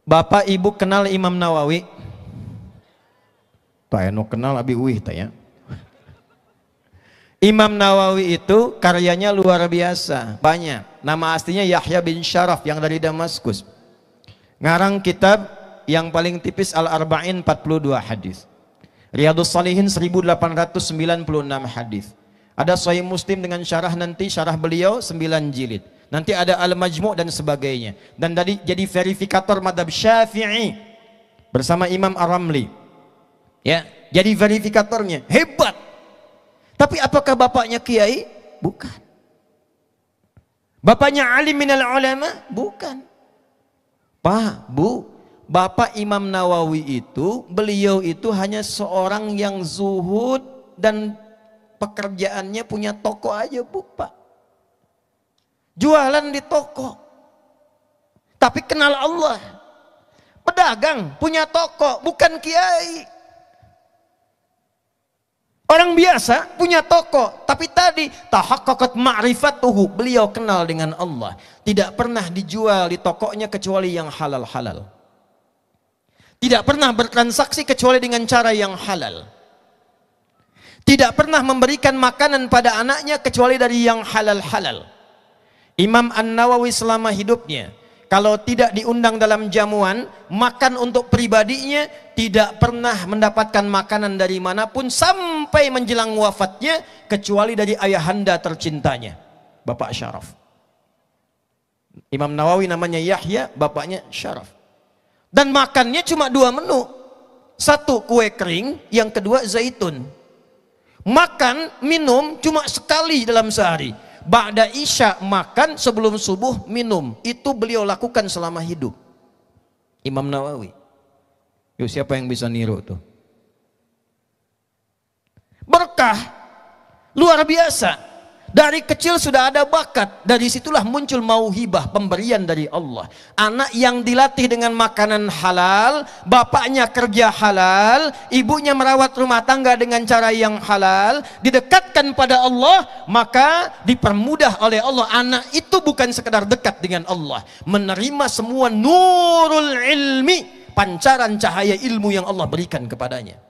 [SPEAKER 1] Bapak Ibu kenal Imam Nawawi? Tak eno kenal abi uih tanya. Imam Nawawi itu karyanya luar biasa, banyak. Nama aslinya Yahya bin Syaraf yang dari Damaskus. Ngarang kitab yang paling tipis Al-Arba'in 42 hadis. Riyadhus Shalihin 1896 hadis. Ada Sahih Muslim dengan syarah nanti, syarah beliau 9 jilid. Nanti ada Al-Majmu' dan sebagainya. Dan tadi jadi verifikator madhab Syafi'i bersama Imam Ar-Ramli. Ya, jadi verifikatornya hebat. Tapi apakah bapaknya kiai? Bukan. Bapaknya alim minal ulama? Bukan. Pak, Bu, Bapak Imam Nawawi itu, beliau itu hanya seorang yang zuhud dan pekerjaannya punya toko aja Bu, Pak. Jualan di toko. Tapi kenal Allah. Pedagang, punya toko, bukan kiai. Orang biasa punya toko, tapi tadi tahaqqaqat ma'rifatuhu, beliau kenal dengan Allah. Tidak pernah dijual di tokonya kecuali yang halal-halal. Tidak pernah bertransaksi kecuali dengan cara yang halal. Tidak pernah memberikan makanan pada anaknya kecuali dari yang halal-halal. Imam An-Nawawi selama hidupnya, kalau tidak diundang dalam jamuan, makan untuk pribadinya, tidak pernah mendapatkan makanan dari manapun sampai menjelang wafatnya, kecuali dari ayahanda tercintanya, Bapak Syaraf. Imam Nawawi namanya Yahya, bapaknya Syaraf. Dan makannya cuma 2 menu. Satu kue kering, yang kedua zaitun. Makan, minum cuma sekali dalam sehari. Ba'da isya makan, sebelum subuh minum. Itu beliau lakukan selama hidup. Imam Nawawi. Yuk, siapa yang bisa niru tuh? Berkah. Luar biasa. Dari kecil sudah ada bakat. Dari situlah muncul mauhibah, pemberian dari Allah. Anak yang dilatih dengan makanan halal, bapaknya kerja halal, ibunya merawat rumah tangga dengan cara yang halal, didekatkan pada Allah, maka dipermudah oleh Allah. Anak itu bukan sekedar dekat dengan Allah, menerima semua nurul ilmi, pancaran cahaya ilmu yang Allah berikan kepadanya.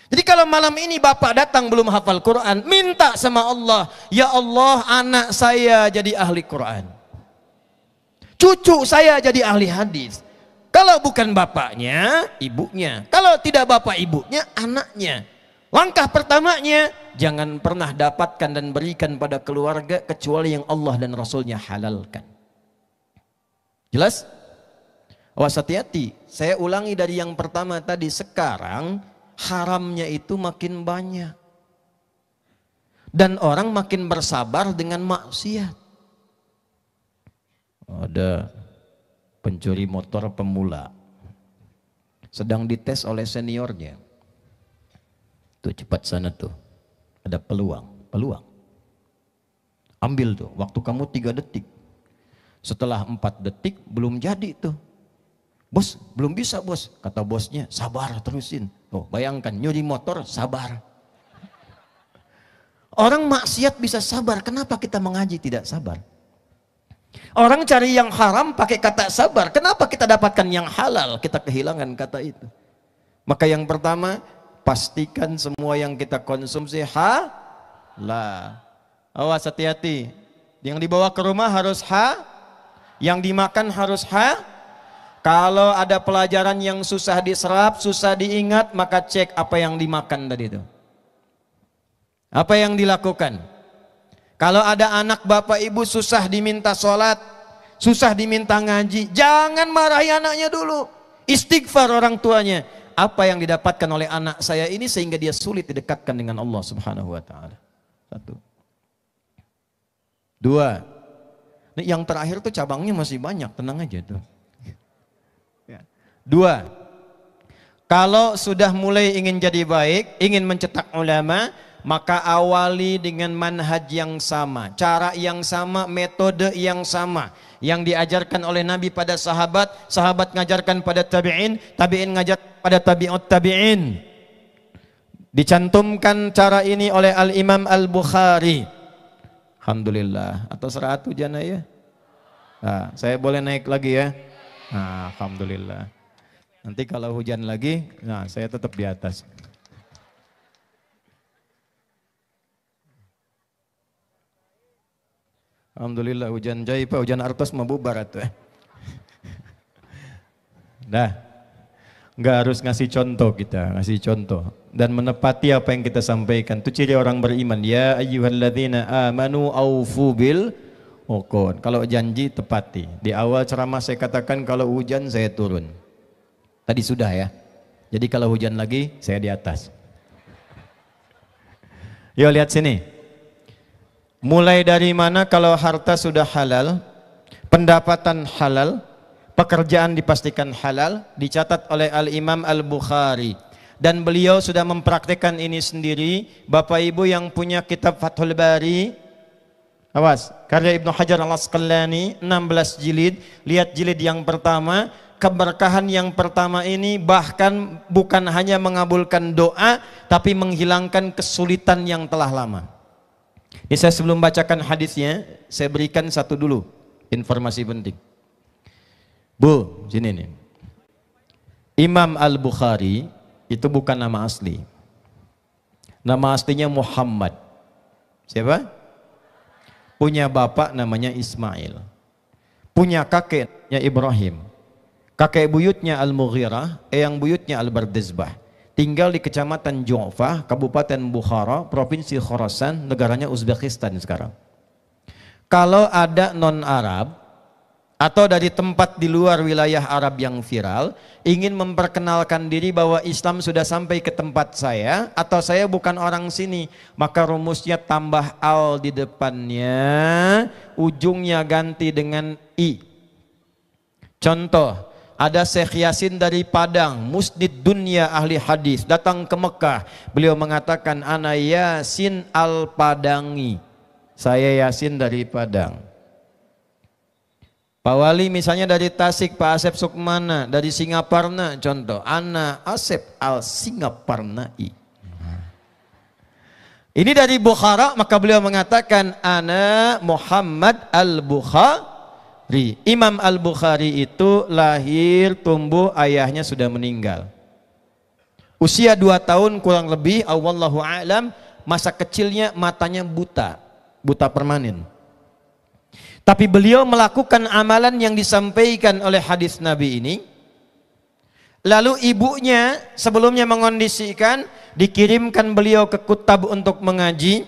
[SPEAKER 1] Jadi kalau malam ini bapak datang belum hafal Quran, minta sama Allah, ya Allah, anak saya jadi ahli Quran, cucu saya jadi ahli hadis. Kalau bukan bapaknya, ibunya. Kalau tidak bapak ibunya, anaknya. Langkah pertamanya, jangan pernah dapatkan dan berikan pada keluarga kecuali yang Allah dan Rasulnya halalkan. Jelas? Awas, hati-hati. Saya ulangi dari yang pertama tadi. Sekarang haramnya itu makin banyak. Dan orang makin bersabar dengan maksiat. Ada pencuri motor pemula. Sedang dites oleh seniornya. Tuh, cepat sana tuh. Ada peluang. Ambil tuh, waktu kamu 3 detik. Setelah 4 detik belum jadi tuh. Bos, belum bisa bos. Kata bosnya, sabar terusin. Oh, bayangkan, nyuri motor, sabar. Orang maksiat bisa sabar, kenapa kita mengaji tidak sabar? Orang cari yang haram pakai kata sabar, kenapa kita dapatkan yang halal? Kita kehilangan kata itu. Maka yang pertama, pastikan semua yang kita konsumsi halal. Awas, hati-hati. Yang dibawa ke rumah harus yang dimakan harus Kalau ada pelajaran yang susah diserap, susah diingat, maka cek apa yang dimakan tadi itu. Apa yang dilakukan. Kalau ada anak bapak ibu susah diminta sholat, susah diminta ngaji, jangan marahi anaknya dulu. Istighfar orang tuanya. Apa yang didapatkan oleh anak saya ini sehingga dia sulit didekatkan dengan Allah Subhanahu wa ta'ala. 1. 2. Yang terakhir tuh cabangnya masih banyak, tenang aja tuh.
[SPEAKER 2] Dua, kalau sudah mulai ingin jadi baik, ingin mencetak ulama, maka awali dengan manhaj yang sama, cara yang sama, metode yang sama, yang diajarkan oleh Nabi pada sahabat, sahabat ngajarkan pada tabi'in, tabi'in ngajar pada tabi'ut tabi'in. Dicantumkan cara ini oleh Al-Imam Al-Bukhari. Alhamdulillah. Atau 100 jana ya? Nah, saya boleh naik lagi ya? Nah, alhamdulillah. Nanti kalau hujan lagi, nah saya tetap di atas. Alhamdulillah hujan jaipa, hujan artos mabubar atuh. Dah, nggak harus ngasih contoh kita, ngasih contoh dan menepati apa yang kita sampaikan. Itu ciri orang beriman. Ya ayyuhalladzina amanu aufu bil uqud. Kalau janji tepati. Di awal ceramah saya katakan kalau hujan saya turun. Tadi sudah ya. Jadi kalau hujan lagi saya di atas. Yuk lihat sini. Mulai dari mana kalau harta sudah halal, pendapatan halal, pekerjaan dipastikan halal, dicatat oleh Al-Imam Al-Bukhari. Dan beliau sudah mempraktikkan ini sendiri. Bapak Ibu yang punya kitab Fathul Bari, awas, karya Ibnu Hajar Al-Asqalani 16 jilid. Lihat jilid yang pertama. Keberkahan yang pertama ini bahkan bukan hanya mengabulkan doa, tapi menghilangkan kesulitan yang telah lama. Ini saya sebelum bacakan hadisnya, saya berikan satu dulu informasi penting. Bu, sini nih. Imam Al-Bukhari itu bukan nama asli. Nama aslinya Muhammad. Siapa? Punya bapak namanya Ismail. Punya kakeknya Ibrahim. Kakek buyutnya Al-Mughirah, eyang buyutnya Al-Bardizbah. Tinggal di kecamatan Ju'fah, Kabupaten Bukhara, Provinsi Khorasan, negaranya Uzbekistan sekarang. Kalau ada non-Arab atau dari tempat di luar wilayah Arab yang viral, ingin memperkenalkan diri bahwa Islam sudah sampai ke tempat saya, atau saya bukan orang sini, maka rumusnya tambah al di depannya, ujungnya ganti dengan i. Contoh, ada Syekh Yasin dari Padang, musnid dunia ahli hadis, datang ke Mekah. Beliau mengatakan, ana Yasin al-Padangi. Saya Yasin dari Padang. Pak Wali misalnya dari Tasik, Pak Asep Sukmana dari Singaparna, contoh. Ana Asep al-Singaparnai. Ini dari Bukhara, maka beliau mengatakan, ana Muhammad al-Bukhari. Imam Al-Bukhari itu lahir, tumbuh, ayahnya sudah meninggal. Usia 2 tahun kurang lebih, wallahu a'lam, masa kecilnya matanya buta, buta permanen. Tapi beliau melakukan amalan yang disampaikan oleh hadis Nabi ini. Lalu ibunya sebelumnya mengondisikan, dikirimkan beliau ke Kutab untuk mengaji,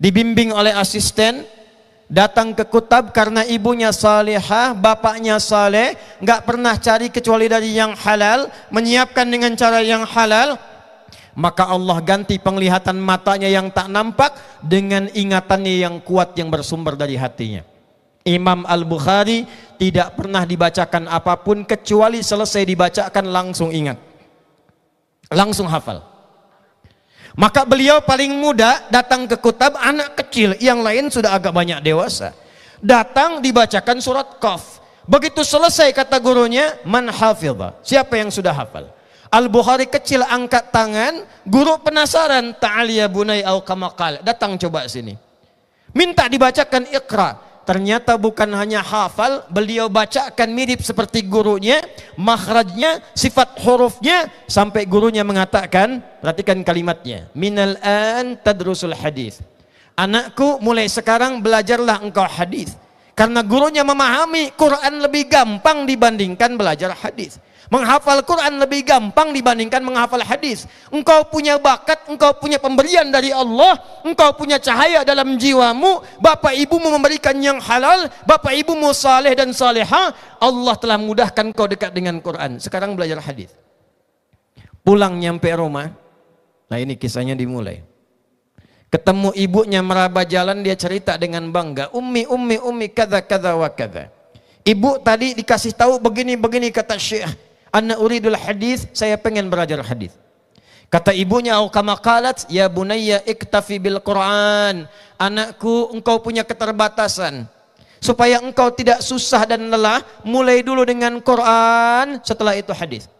[SPEAKER 2] dibimbing oleh asisten. Datang ke Kutab karena ibunya salihah, bapaknya saleh, nggak pernah cari kecuali dari yang halal, menyiapkan dengan cara yang halal. Maka Allah ganti penglihatan matanya yang tak nampak dengan ingatannya yang kuat yang bersumber dari hatinya. Imam Al-Bukhari tidak pernah dibacakan apapun kecuali selesai dibacakan langsung ingat, langsung hafal. Maka beliau paling muda datang ke Kutab, anak kecil, yang lain sudah agak banyak dewasa. Datang dibacakan surat Qaf. Begitu selesai kata gurunya, man hafidha, siapa yang sudah hafal? Al-Bukhari kecil angkat tangan, guru penasaran, ta'al ya bunai au kama qala, datang coba sini. Minta dibacakan Iqra. Ternyata bukan hanya hafal, beliau bacakan mirip seperti gurunya, makhrajnya, sifat hurufnya, sampai gurunya mengatakan, perhatikan kalimatnya, minal an tadrusul hadis. Anakku, mulai sekarang belajarlah engkau hadis. Karena gurunya memahami Quran lebih gampang dibandingkan belajar hadis. Menghafal Quran lebih gampang dibandingkan menghafal hadis. Engkau punya bakat, engkau punya pemberian dari Allah, engkau punya cahaya dalam jiwamu, bapak ibumu memberikan yang halal, bapak ibumu saleh dan salehah, Allah telah mudahkan kau dekat dengan Quran. Sekarang belajar hadis. Pulang nyampe rumah, nah ini kisahnya dimulai. Ketemu ibunya meraba jalan, dia cerita dengan bangga, ummi kada kada wa kada. Ibu tadi dikasih tahu begini kata Syekh. Ana uridul hadis, saya pengen belajar hadis. Kata ibunya, au kama qalat, ya bunayya iktafi bil Quran. Anakku, engkau punya keterbatasan. Supaya engkau tidak susah dan lelah, mulai dulu dengan Quran, setelah itu hadis.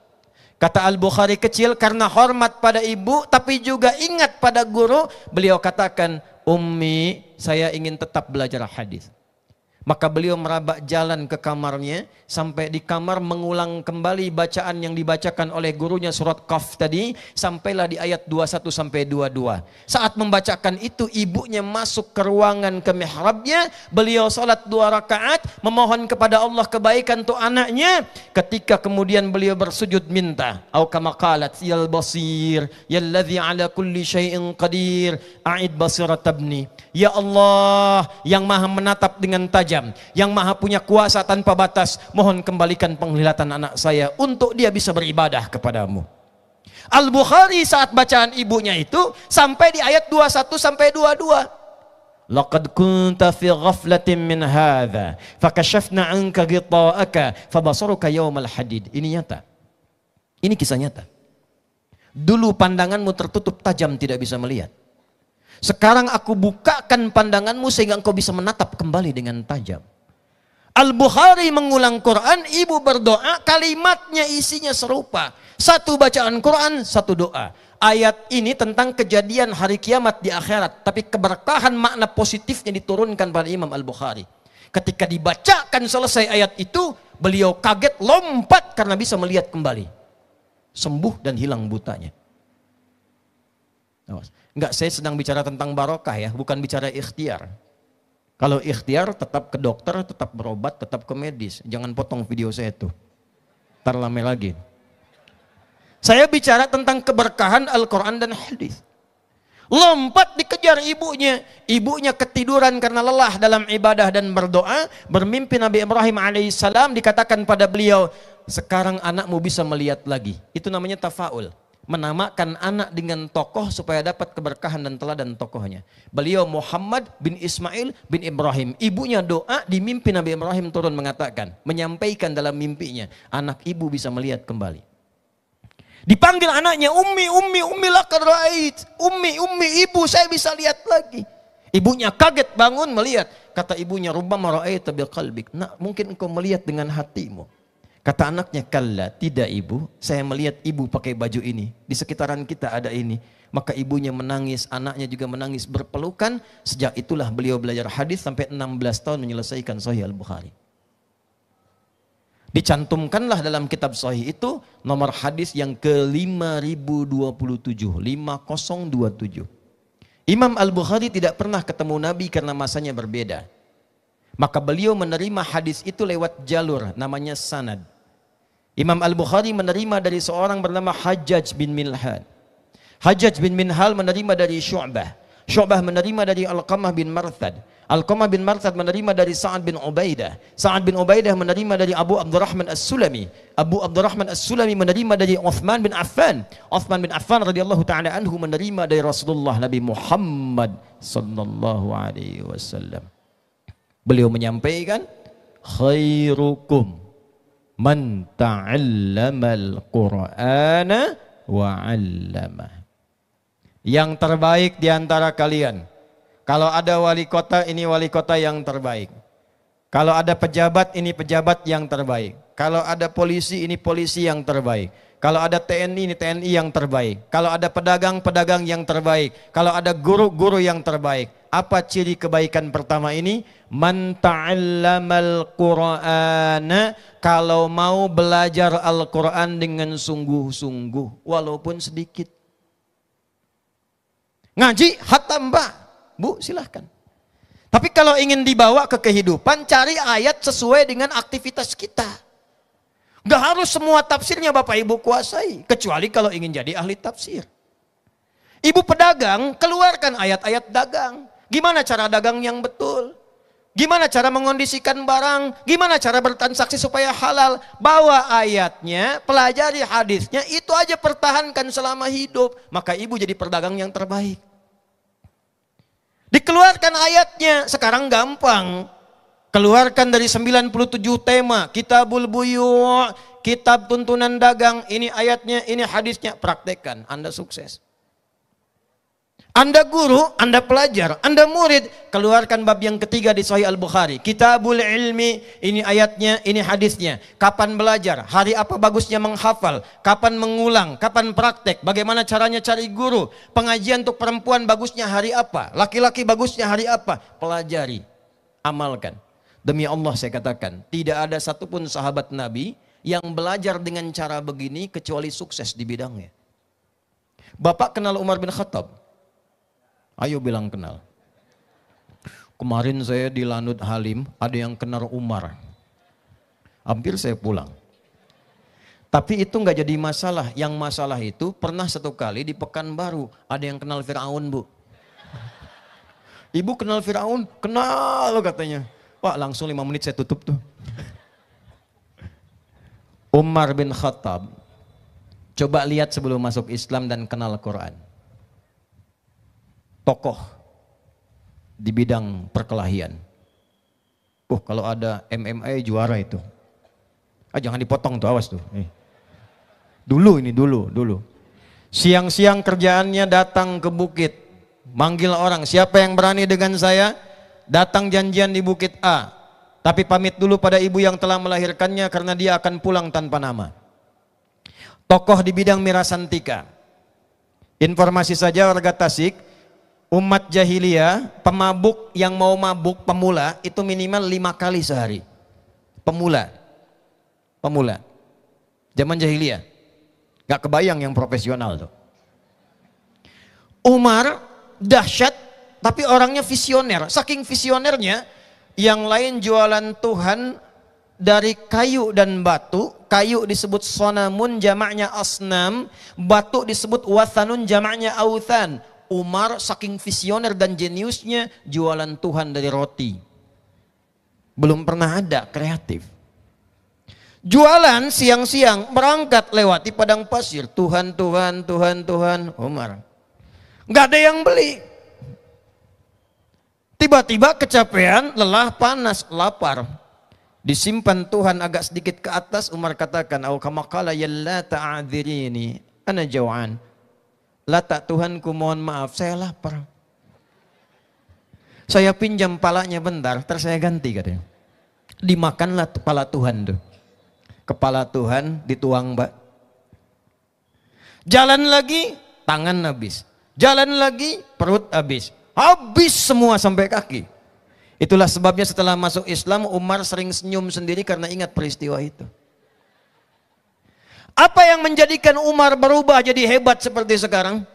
[SPEAKER 2] Kata Al-Bukhari kecil, karena hormat pada ibu, tapi juga ingat pada guru, beliau katakan, Ummi, saya ingin tetap belajar hadis. Maka beliau merabak jalan ke kamarnya, sampai di kamar mengulang kembali bacaan yang dibacakan oleh gurunya surat Qaf tadi, sampailah di ayat 21 sampai 22. Saat membacakan itu, ibunya masuk ke ruangan ke mihrabnya, beliau salat 2 rakaat, memohon kepada Allah kebaikan untuk anaknya. Ketika kemudian beliau bersujud minta, au kama qalat yal basir, yalladzi ala kulli syai'in qadir, a'id basirat tabni. Ya Allah yang maha menatap dengan tajam, yang maha punya kuasa tanpa batas, mohon kembalikan penglihatan anak saya untuk dia bisa beribadah kepadamu. Al-Bukhari saat bacaan ibunya itu sampai di ayat 21 sampai 22. Laqad kunta fi ghaflatin min hadza fakashafna 'anka ghita'aka fabasaruka yawmal hadid. Ini nyata. Ini kisah nyata. Dulu pandanganmu tertutup tajam, tidak bisa melihat. Sekarang aku bukakan pandanganmu sehingga engkau bisa menatap kembali dengan tajam. Al-Bukhari mengulang Quran, ibu berdoa, kalimatnya isinya serupa. Satu bacaan Quran, satu doa. Ayat ini tentang kejadian hari kiamat di akhirat, tapi keberkahan makna positifnya diturunkan pada Imam Al-Bukhari. Ketika dibacakan selesai ayat itu, beliau kaget, lompat karena bisa melihat kembali. Sembuh dan hilang butanya. Enggak, saya sedang bicara tentang barokah ya, bukan bicara ikhtiar. Kalau ikhtiar tetap ke dokter, tetap berobat, tetap ke medis. Jangan potong video saya tuh. Ntar lama lagi. Saya bicara tentang keberkahan Al-Quran dan hadis. Lompat dikejar ibunya. Ibunya ketiduran karena lelah dalam ibadah dan berdoa. Bermimpi Nabi Ibrahim alaihissalam, dikatakan pada beliau, sekarang anakmu bisa melihat lagi. Itu namanya tafaul. Menamakan anak dengan tokoh supaya dapat keberkahan dan teladan tokohnya. Beliau Muhammad bin Ismail bin Ibrahim. Ibunya doa, di mimpi Nabi Ibrahim turun mengatakan, menyampaikan dalam mimpinya, anak ibu bisa melihat kembali. Dipanggil anaknya, ummi laqad ra'ait. Ummi, ibu, saya bisa lihat lagi. Ibunya kaget bangun melihat. Kata ibunya, rubbama ra'aita biqalbik. Nak, mungkin engkau melihat dengan hatimu. Kata anaknya, kalla, tidak ibu, saya melihat ibu pakai baju ini. Di sekitaran kita ada ini. Maka ibunya menangis, anaknya juga menangis berpelukan. Sejak itulah beliau belajar hadis sampai 16 tahun menyelesaikan Sahih Al-Bukhari. Dicantumkanlah dalam kitab Sahih itu nomor hadis yang ke-5027, 5027. Imam Al-Bukhari tidak pernah ketemu Nabi karena masanya berbeda. Maka beliau menerima hadis itu lewat jalur namanya sanad. Imam Al-Bukhari menerima dari seorang bernama Hajjaj bin Minhal. Hajjaj bin Minhal menerima dari Syu'bah. Syu'bah menerima dari Alqamah bin Marthad. Alqamah bin Marthad menerima dari Sa'ad bin Ubaidah. Sa'ad bin Ubaidah menerima dari Abu Abdurrahman As-Sulami. Abu Abdurrahman As-Sulami menerima dari Uthman bin Affan. Uthman bin Affan radhiyallahu ta'ala anhu menerima dari Rasulullah Nabi Muhammad sallallahu alaihi wasallam. Beliau menyampaikan, khairukum man ta'allamal Qur'ana wa 'allamah. Yang terbaik di antara kalian. Kalau ada wali kota, ini wali kota yang terbaik. Kalau ada pejabat, ini pejabat yang terbaik. Kalau ada polisi, ini polisi yang terbaik. Kalau ada TNI, ini TNI yang terbaik. Kalau ada pedagang, pedagang yang terbaik. Kalau ada guru, guru yang terbaik. Apa ciri kebaikan pertama ini? Man ta'allamal Qur'ana, kalau mau belajar Al-Quran dengan sungguh-sungguh, walaupun sedikit. Ngaji, hatam Mbak, Bu, silahkan. Tapi kalau ingin dibawa ke kehidupan, cari ayat sesuai dengan aktivitas kita. Gak harus semua tafsirnya Bapak Ibu kuasai, kecuali kalau ingin jadi ahli tafsir. Ibu pedagang, keluarkan ayat-ayat dagang. Gimana cara dagang yang betul? Gimana cara mengondisikan barang? Gimana cara bertransaksi supaya halal? Bawa ayatnya, pelajari hadisnya, itu aja pertahankan selama hidup. Maka ibu jadi pedagang yang terbaik. Dikeluarkan ayatnya, sekarang gampang. Keluarkan dari 97 tema, Kitabul Buyu', kitab tuntunan dagang, ini ayatnya, ini hadisnya, praktekkan, Anda sukses. Anda guru, Anda pelajar, Anda murid, keluarkan bab yang ketiga di Sahih Al-Bukhari. Kitabul ilmi, ini ayatnya, ini hadisnya. Kapan belajar, hari apa bagusnya menghafal, kapan mengulang, kapan praktek, bagaimana caranya cari guru. Pengajian untuk perempuan bagusnya hari apa, laki-laki bagusnya hari apa. Pelajari, amalkan. Demi Allah saya katakan, tidak ada satupun sahabat Nabi yang belajar dengan cara begini kecuali sukses di bidangnya. Bapak kenal Umar bin Khattab? Ayo bilang kenal. Kemarin saya di Lanut Halim, ada yang kenal Umar. Hampir saya pulang. Tapi itu nggak jadi masalah. Yang masalah itu pernah satu kali di Pekanbaru, ada yang kenal Firaun, Bu. Ibu kenal Firaun? Kenal katanya. Pak, langsung 5 menit saya tutup tuh. Umar bin Khattab, coba lihat sebelum masuk Islam dan kenal Quran. Tokoh di bidang perkelahian. Kalau ada MMA juara itu. Jangan dipotong tuh, awas tuh. Dulu. Siang-siang kerjaannya datang ke bukit. Manggil orang, siapa yang berani dengan saya? Datang janjian di bukit A. Tapi pamit dulu pada ibu yang telah melahirkannya karena dia akan pulang tanpa nama. Tokoh di bidang mirasantika. Informasi saja warga Tasik, umat jahiliyah, pemabuk yang mau mabuk, pemula, itu minimal 5 kali sehari. Pemula. Zaman jahiliyah. Gak kebayang yang profesional tuh. Umar dahsyat, tapi orangnya visioner. Saking visionernya, yang lain jualan Tuhan dari kayu dan batu. Kayu disebut sonamun, jamaknya asnam. Batu disebut wathanun, jamaknya authan. Umar saking visioner dan jeniusnya jualan Tuhan dari roti. Belum pernah ada, kreatif. Jualan siang-siang, berangkat lewati padang pasir. Tuhan, Umar. Nggak ada yang beli. Tiba-tiba kecapean, lelah, panas, lapar. Disimpan Tuhan agak sedikit ke atas, Umar katakan, "Au kama qala ya la ta'adhirini, ana jau'an." Lata, Tuhanku mohon maaf, saya lapar. Saya pinjam palanya bentar, terus saya ganti katanya. Dimakanlah kepala Tuhan tuh. Kepala Tuhan dituang, Mbak. Jalan lagi, tangan habis. Jalan lagi, perut habis. Habis semua sampai kaki. Itulah sebabnya setelah masuk Islam, Umar sering senyum sendiri karena ingat peristiwa itu. Apa yang menjadikan Umar berubah jadi hebat seperti sekarang?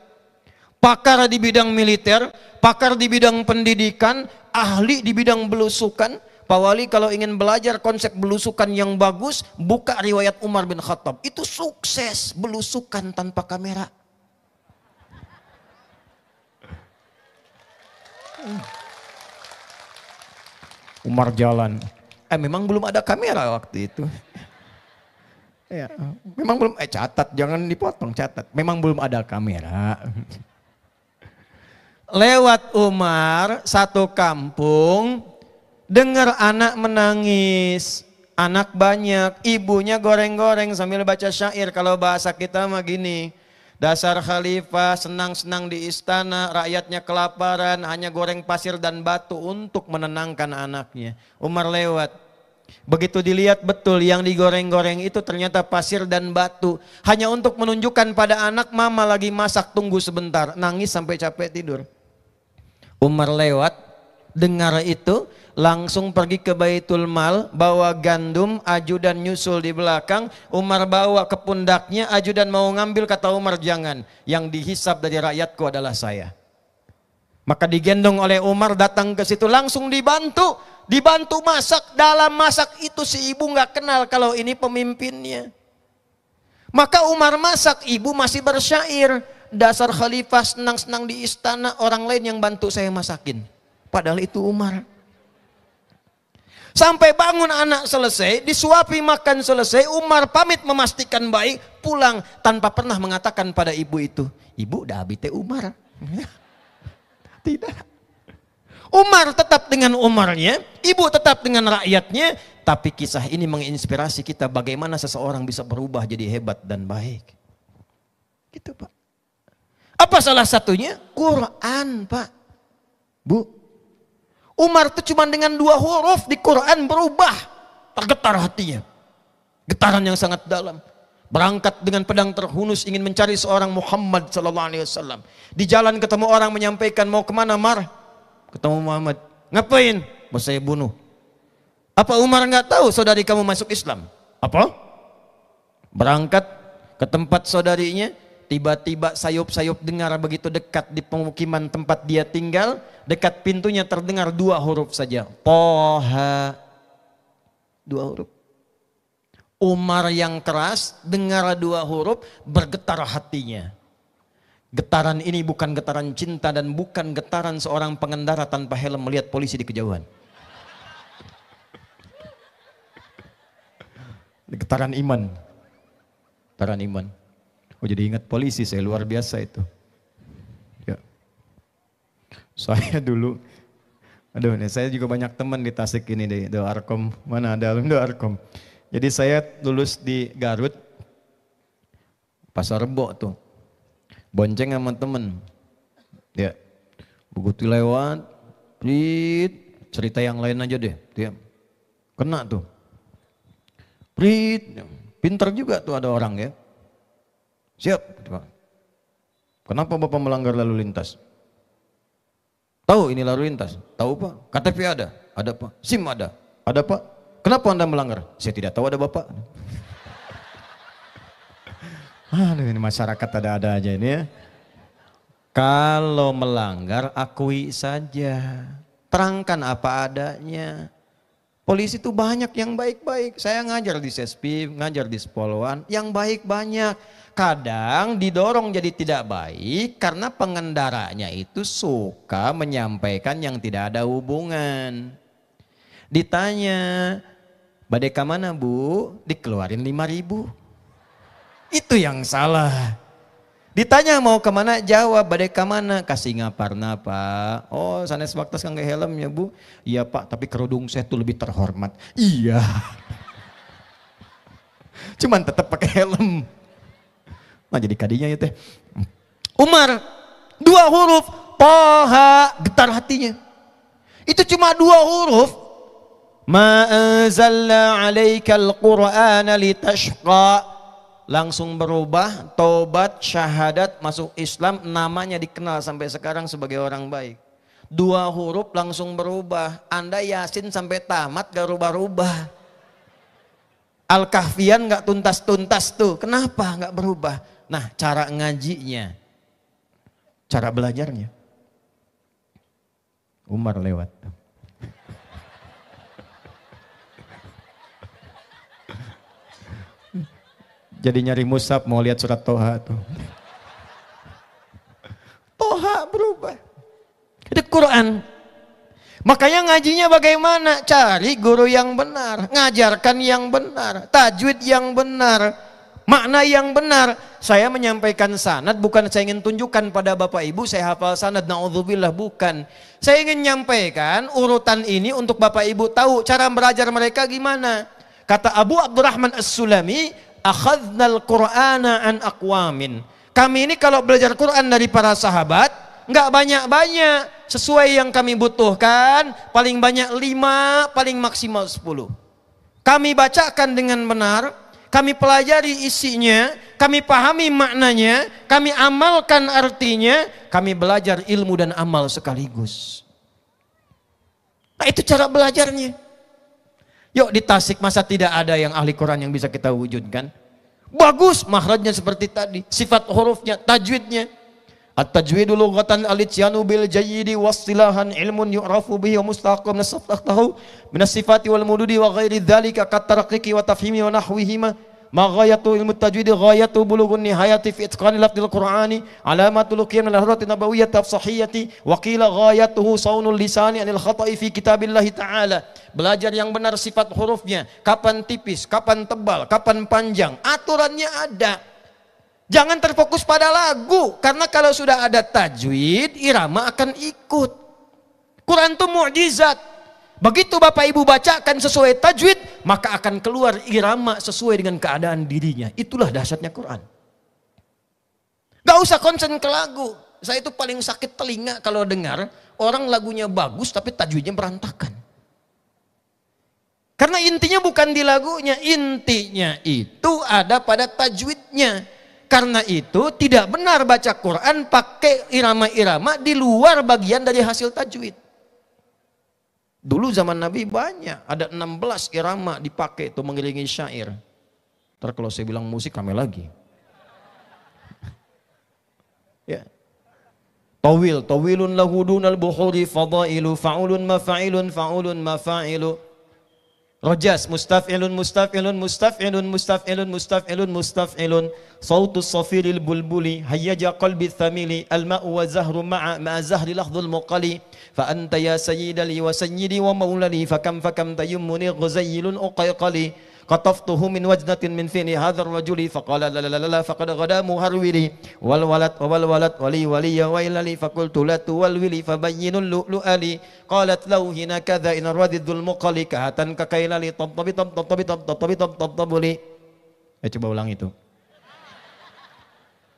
[SPEAKER 2] Pakar di bidang militer, pakar di bidang pendidikan, ahli di bidang belusukan. Pak Wali kalau ingin belajar konsep belusukan yang bagus, buka riwayat Umar bin Khattab. Itu sukses belusukan tanpa kamera. Umar jalan. Memang belum ada kamera waktu itu. Ya, memang belum, catat, jangan dipotong, catat. Memang belum ada kamera. Lewat Umar, satu kampung, dengar anak menangis. Anak banyak, ibunya goreng-goreng sambil baca syair. Kalau bahasa kita mah gini, dasar khalifah senang-senang di istana, rakyatnya kelaparan, hanya goreng pasir dan batu untuk menenangkan anaknya. Umar lewat. Begitu dilihat betul yang digoreng-goreng itu ternyata pasir dan batu. Hanya untuk menunjukkan pada anak, mama lagi masak, tunggu sebentar. Nangis sampai capek tidur. Umar lewat, dengar itu, langsung pergi ke Baitul Mal, bawa gandum, ajudan nyusul di belakang. Umar bawa ke pundaknya, ajudan mau ngambil, kata Umar jangan. Yang dihisap dari rakyatku adalah saya. Maka digendong oleh Umar, datang ke situ, langsung dibantu masak. Dalam masak itu si ibu nggak kenal kalau ini pemimpinnya. Maka Umar masak, ibu masih bersyair. Dasar khalifah senang-senang di istana, orang lain yang bantu saya masakin. Padahal itu Umar. Sampai bangun anak selesai, disuapi makan selesai, Umar pamit memastikan baik, pulang tanpa pernah mengatakan pada ibu itu, "Ibu dah habis Umar." Tidak. Umar tetap dengan Umarnya, ibu tetap dengan rakyatnya, tapi kisah ini menginspirasi kita bagaimana seseorang bisa berubah jadi hebat dan baik. Gitu Pak. Apa salah satunya? Quran Pak. Bu, Umar itu cuma dengan 2 huruf di Quran berubah. Tergetar hatinya. Getaran yang sangat dalam. Berangkat dengan pedang terhunus ingin mencari seorang Muhammad sallallahu alaihi wasallam. Di jalan ketemu orang menyampaikan, mau kemana Mar? Ketemu Muhammad. Ngapain? Mau saya bunuh. Apa Umar nggak tahu saudari kamu masuk Islam? Apa? Berangkat ke tempat saudarinya, tiba-tiba sayup-sayup dengar begitu dekat di pemukiman tempat dia tinggal, dekat pintunya terdengar 2 huruf saja. Toha. 2 huruf. Umar yang keras dengar 2 huruf, bergetar hatinya. Getaran ini bukan getaran cinta dan bukan getaran seorang pengendara tanpa helm melihat polisi di kejauhan. Getaran iman. Getaran iman. Oh jadi ingat polisi, saya luar biasa itu. Ya. Saya dulu, aduh nih saya juga banyak teman di Tasik ini deh, Do Arkom. Mana ada Do Arkom. Jadi saya lulus di Garut, Pasar Rebo tuh, bonceng sama temen, ya, begitu lewat, prit, cerita yang lain aja deh, dia kena tuh, prit, pinter juga tuh ada orang ya, siap, kenapa Bapak melanggar lalu lintas? Tahu ini lalu lintas? Tahu Pak, KTP ada Pak, SIM ada Pak. Kenapa Anda melanggar? Saya tidak tahu ada Bapak. Aduh ini masyarakat ada-ada aja ini ya. Kalau melanggar akui saja. Terangkan apa adanya. Polisi itu banyak yang baik-baik. Saya ngajar di Sespim, ngajar di Spolwan. Yang baik banyak. Kadang didorong jadi tidak baik karena pengendaranya itu suka menyampaikan yang tidak ada hubungan. Ditanya, badai ke mana Bu? Dikeluarin 5.000. Itu yang salah. Ditanya mau kemana? Jawab badai ke mana? Kasih ngaparna Pak. Oh sanes waktu kangge helm ya Bu. Iya Pak tapi kerudung saya tuh lebih terhormat. Iya. Cuman tetap pakai helm. Nah jadi kadinya ya teh. Umar 2 huruf. Toha, getar hatinya. Itu cuma 2 huruf. Ma anzalna 'alaikal Qur'ana litashqa. Langsung berubah, tobat, syahadat, masuk Islam, namanya dikenal sampai sekarang sebagai orang baik. 2 huruf langsung berubah. Anda Yasin sampai tamat gak rubah-rubah. Al-Kahfian gak tuntas-tuntas tuh. Kenapa gak berubah? Nah cara ngajinya, cara belajarnya. Umar lewat. Jadi nyari mushaf mau lihat surat Toha tuh. Toha berubah. Itu Quran. Makanya ngajinya bagaimana? Cari guru yang benar, ngajarkan yang benar, tajwid yang benar, makna yang benar. Saya menyampaikan sanad bukan saya ingin tunjukkan pada Bapak Ibu saya hafal sanad, naudzubillah, bukan. Saya ingin menyampaikan urutan ini untuk Bapak Ibu tahu cara belajar mereka gimana. Kata Abu Abdurrahman As-Sulami, akhadnal Qur'ana an aqwamin. Kami ini kalau belajar Quran dari para sahabat, nggak banyak-banyak, sesuai yang kami butuhkan, paling banyak 5, paling maksimal 10. Kami bacakan dengan benar, kami pelajari isinya, kami pahami maknanya, kami amalkan artinya, kami belajar ilmu dan amal sekaligus. Nah itu cara belajarnya. Yuk di Tasik masa tidak ada yang ahli Quran yang bisa kita wujudkan? Bagus, makhrajnya seperti tadi, sifat hurufnya, tajwidnya. At-tajwidu lughatan al-ityanu bil jayyidi wastilahan ilmun yu'rafu bihi wa mustaqam nasaftahu min as-sifati wal mududi wa ghairi dzalika kat tarqiqi wa tafhimi wa nahwihima. Ma ghayatu ilmu tajwidi ghayatu bulughun nihayati fi itqani lafzil qur'ani alamatul qiyam al hadratin nabawiyyah tafsahiyati wa qila ghayatuhu saunul lisani anil khata'i fi kitabillahi ta'ala. Belajar yang benar sifat hurufnya, kapan tipis, kapan tebal, kapan panjang, aturannya ada. Jangan terfokus pada lagu, karena kalau sudah ada tajwid irama akan ikut. Quran itu mukjizat. Begitu Bapak Ibu bacakan sesuai tajwid, maka akan keluar irama sesuai dengan keadaan dirinya. Itulah dahsyatnya Quran. Gak usah konsen ke lagu. Saya itu paling sakit telinga kalau dengar orang lagunya bagus tapi tajwidnya berantakan. Karena intinya bukan di lagunya, intinya itu ada pada tajwidnya. Karena itu tidak benar baca Quran pakai irama-irama di luar bagian dari hasil tajwid. Dulu zaman Nabi banyak, ada 16 irama dipakai itu mengiringi syair. Ntar kalau saya bilang musik rame lagi. Ya. Tawilun lahudunal buhuri fadailu fa'ulun mafa'ilun fa'ulun mafa'ilu. Rojas mustaf'ilun mustaf'ilun mustaf'ilun mustaf'ilun mustaf'ilun mustaf'ilun sautus safiril bulbuli hayyaja qalbi thamili al-ma'u wa zahru ma'a zahri lahdhul muqali fa anta ya sayyidali wa sayyidi wa maulali fakam tayammuni ghuzayyilun uqayqali qataftuhu min wajnatin min fini hadzal rajuli faqala la la la faqad ghada muharwili wal walad wali waliya wa ilali faqultu la tuwalwili fabayyinul lu'lu'ali qalat law hina kadza in radidul muqali kahatan kakailali tabtabuli. Coba ulang itu.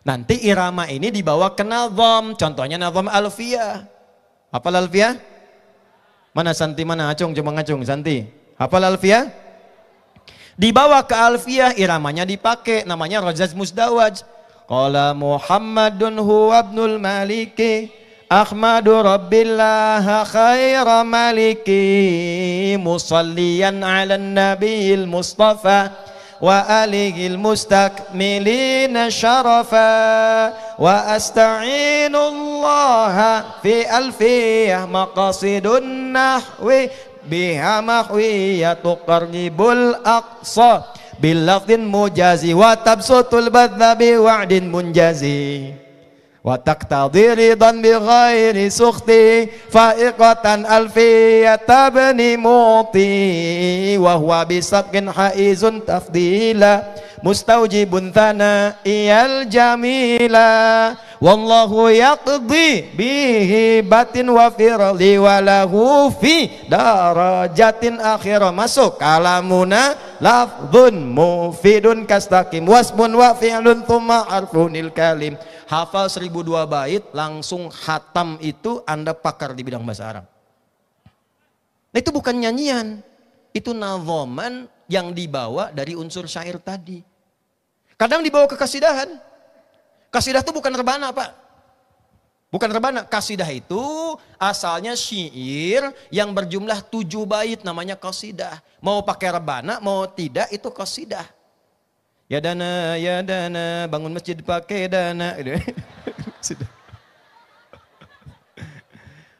[SPEAKER 2] Nanti irama ini dibawa ke nazam, contohnya nazam alfiyah. Hafal alfiyah? Mana Santi, mana Acung, coba ngacung Santi. Hafal alfiyah? Dibawa ke alfiyah, iramanya dipakai, namanya Rajaz Musdawaj. Qala Muhammadun huwa ibnul maliki Ahmadu rabbillah khaira maliki musalliyan ala nabiyil mustafa wa alihil mustakmilina syarafa wa asta'inullaha fi alfiyah maqasidun nahwi biha mahwiyatu qarnibul aqsa bilafdin mujazi wa tabsutul badha biwa'din munjazi wa taqtadi ridan bi ghairi sukhti fa'iqatan alfiyata bni mu'ti wa huwa bisabqin haizun tafdila mustaujibun thana'iyal jamila wallahu yaqdi bihi batin wa firli walahu fi darajatin akhirah. Masuk kalamuna lafdhun mufidun kastaqim wasmun wa fi'lun thumma arfunil kalim. Hafal 1002 bait langsung khatam, itu Anda pakar di bidang bahasa Arab. Nah, itu bukan nyanyian, itu nadhaman yang dibawa dari unsur syair tadi. Kadang dibawa ke kasidahan. Kasidah itu bukan rebana, Pak. Bukan rebana. Kasidah itu asalnya syair yang berjumlah 7 bait, namanya kasidah. Mau pakai rebana, mau tidak, itu kasidah. Ya dana, bangun masjid pakai dana.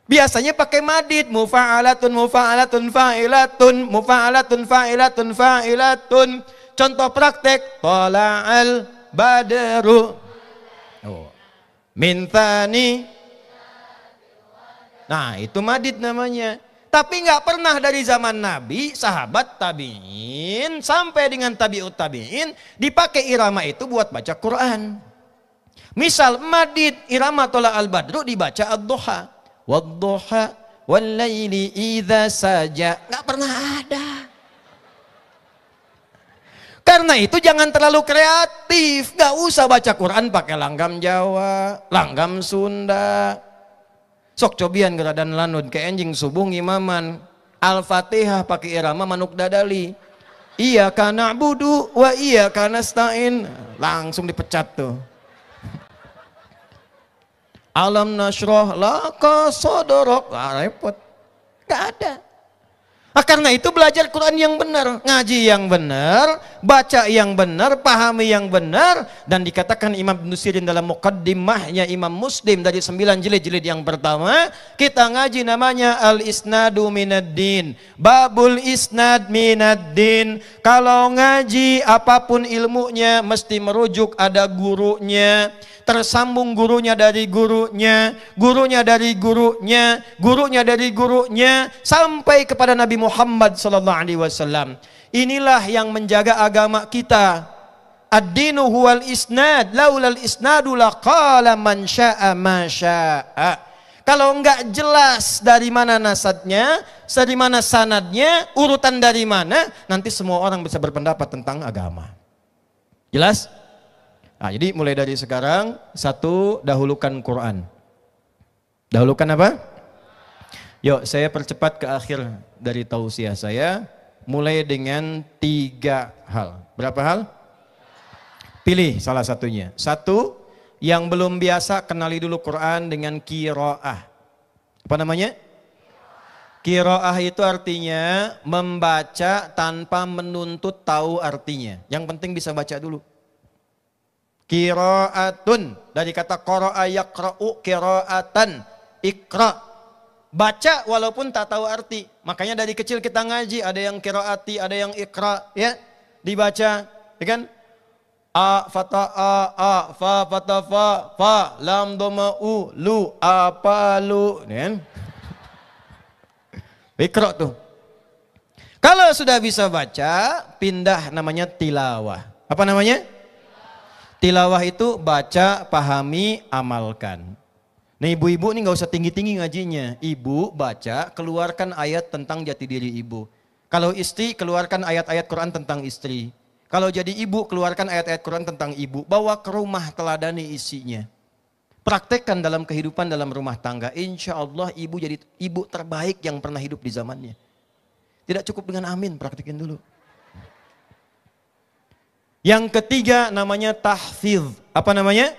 [SPEAKER 2] Biasanya pakai madid, mufa'alatun mufa'alatun fa'ilatun mufa'alatun fa'ilatun fa'ilatun. Contoh praktek, tala'al badru mintani. Nah, itu madid namanya. Tapi nggak pernah dari zaman Nabi, sahabat tabi'in sampai dengan tabi'ut tabi'in dipakai irama itu buat baca Quran. Misal madid, irama tola al-badru dibaca ad-duha. Wad-duha wal-laili idza saja. Nggak pernah ada. Karena itu jangan terlalu kreatif. Nggak usah baca Quran pakai langgam Jawa, langgam Sunda. Sok cobian geradan lanud ke enjing subuh ngimaman Al-Fatihah pakai irama manuk dadali. Iyyaka na'budu wa iyyaka nasta'in. Langsung dipecat tuh. Alam nashrah laka sadrak. Repot. Gak ada. Karena itu belajar Quran yang benar, ngaji yang benar, baca yang benar, pahami yang benar. Dan dikatakan Imam Ibnu Sirin dalam muqaddimahnya Imam Muslim dari 9 jilid yang pertama, kita ngaji namanya al-isnadu minaddin, babul isnad minaddin. Kalau ngaji apapun ilmunya mesti merujuk ada gurunya, tersambung gurunya dari gurunya, gurunya dari gurunya, gurunya dari gurunya, sampai kepada Nabi Muhammad SAW. Inilah yang menjaga agama kita. Ad-dinu huwal isnad, laulal isnadu laqala man syaa ma syaa. Kalau enggak jelas dari mana nasadnya, dari mana sanadnya, urutan dari mana, nanti semua orang bisa berpendapat tentang agama. Jelas? Nah, jadi mulai dari sekarang, satu, dahulukan Quran. Dahulukan apa? Yuk, saya percepat ke akhir dari tausiah saya, mulai dengan 3 hal. Berapa hal? Pilih salah satunya. Satu, yang belum biasa, kenali dulu Quran dengan qiraah. Apa namanya? Qiraah itu artinya membaca tanpa menuntut tahu artinya. Yang penting bisa baca dulu. Qiraatun, dari kata qara'a yaqra'u qiraatan, iqra. Baca walaupun tak tahu arti. Makanya dari kecil kita ngaji, ada yang qiraati, ada yang iqra, ya. Dibaca, ya kan? A fata a fa fata fa lam doma u lu apa lu, kan? Iqra tuh. Kalau sudah bisa baca, pindah namanya tilawah. Apa namanya? Tilawah itu baca, pahami, amalkan. Nah, ibu-ibu ini nggak usah tinggi-tinggi ngajinya. Ibu baca, keluarkan ayat tentang jati diri ibu. Kalau istri, keluarkan ayat-ayat Quran tentang istri. Kalau jadi ibu, keluarkan ayat-ayat Quran tentang ibu. Bawa ke rumah, teladani isinya. Praktekkan dalam kehidupan dalam rumah tangga. Insya Allah ibu jadi ibu terbaik yang pernah hidup di zamannya. Tidak cukup dengan amin, praktekin dulu. Yang ketiga namanya tahfidz. Apa namanya?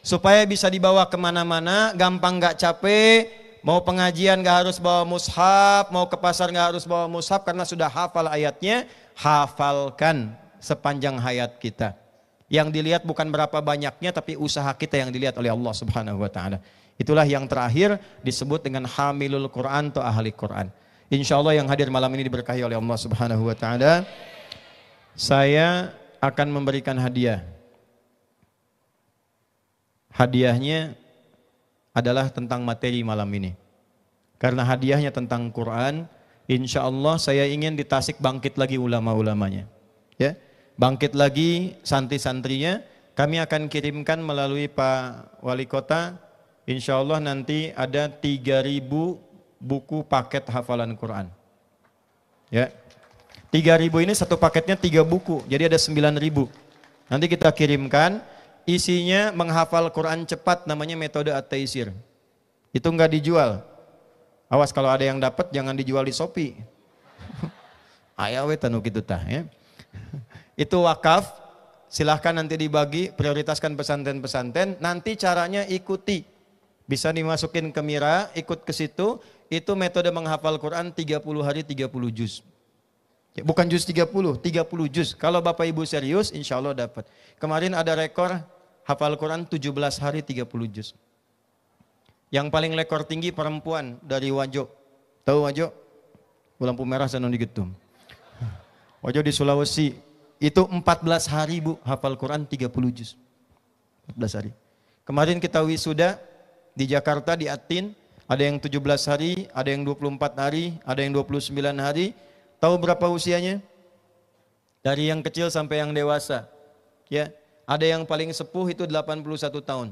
[SPEAKER 2] Supaya bisa dibawa kemana-mana, gampang gak capek. Mau pengajian gak harus bawa mushaf, mau ke pasar gak harus bawa mushaf karena sudah hafal ayatnya. Hafalkan sepanjang hayat kita. Yang dilihat bukan berapa banyaknya, tapi usaha kita yang dilihat oleh Allah Subhanahu wa Ta'ala. Itulah yang terakhir disebut dengan hamilul Quran atau ahli Quran. Insya Allah yang hadir malam ini diberkahi oleh Allah Subhanahu wa Ta'ala. Saya akan memberikan hadiah. Hadiahnya adalah tentang materi malam ini. Karena hadiahnya tentang Quran, insya Allah saya ingin di Tasik bangkit lagi ulama-ulamanya. Ya, bangkit lagi santri-santrinya. Kami akan kirimkan melalui Pak Wali Kota. Insya Allah nanti ada 3.000 buku paket hafalan Quran. Ya, 3.000 ini satu paketnya 3 buku. Jadi ada 9.000. Nanti kita kirimkan. Isinya menghafal Quran cepat, namanya metode At-Taisir. Itu enggak dijual. Awas kalau ada yang dapat jangan dijual di Shopee. Aya we tanu kitu tah ya. Itu wakaf, silahkan nanti dibagi, prioritaskan pesantren-pesantren, nanti caranya ikuti. Bisa dimasukin ke Mira, ikut ke situ, itu metode menghafal Quran 30 hari 30 juz. Ya, bukan juz 30 juz. Kalau Bapak Ibu serius, insya Allah dapat. Kemarin ada rekor hafal Quran 17 hari 30 juz. Yang paling rekor tinggi perempuan dari Wajo. Tahu Wajo? Lampu merah sana dikit tuh. Wajo di Sulawesi. Itu 14 hari Bu, hafal Quran 30 juz. 14 hari. Kemarin kita wisuda di Jakarta, di Atin. Ada yang 17 hari, ada yang 24 hari, ada yang 29 hari. Tahu berapa usianya? Dari yang kecil sampai yang dewasa. Ya, ada yang paling sepuh itu 81 tahun.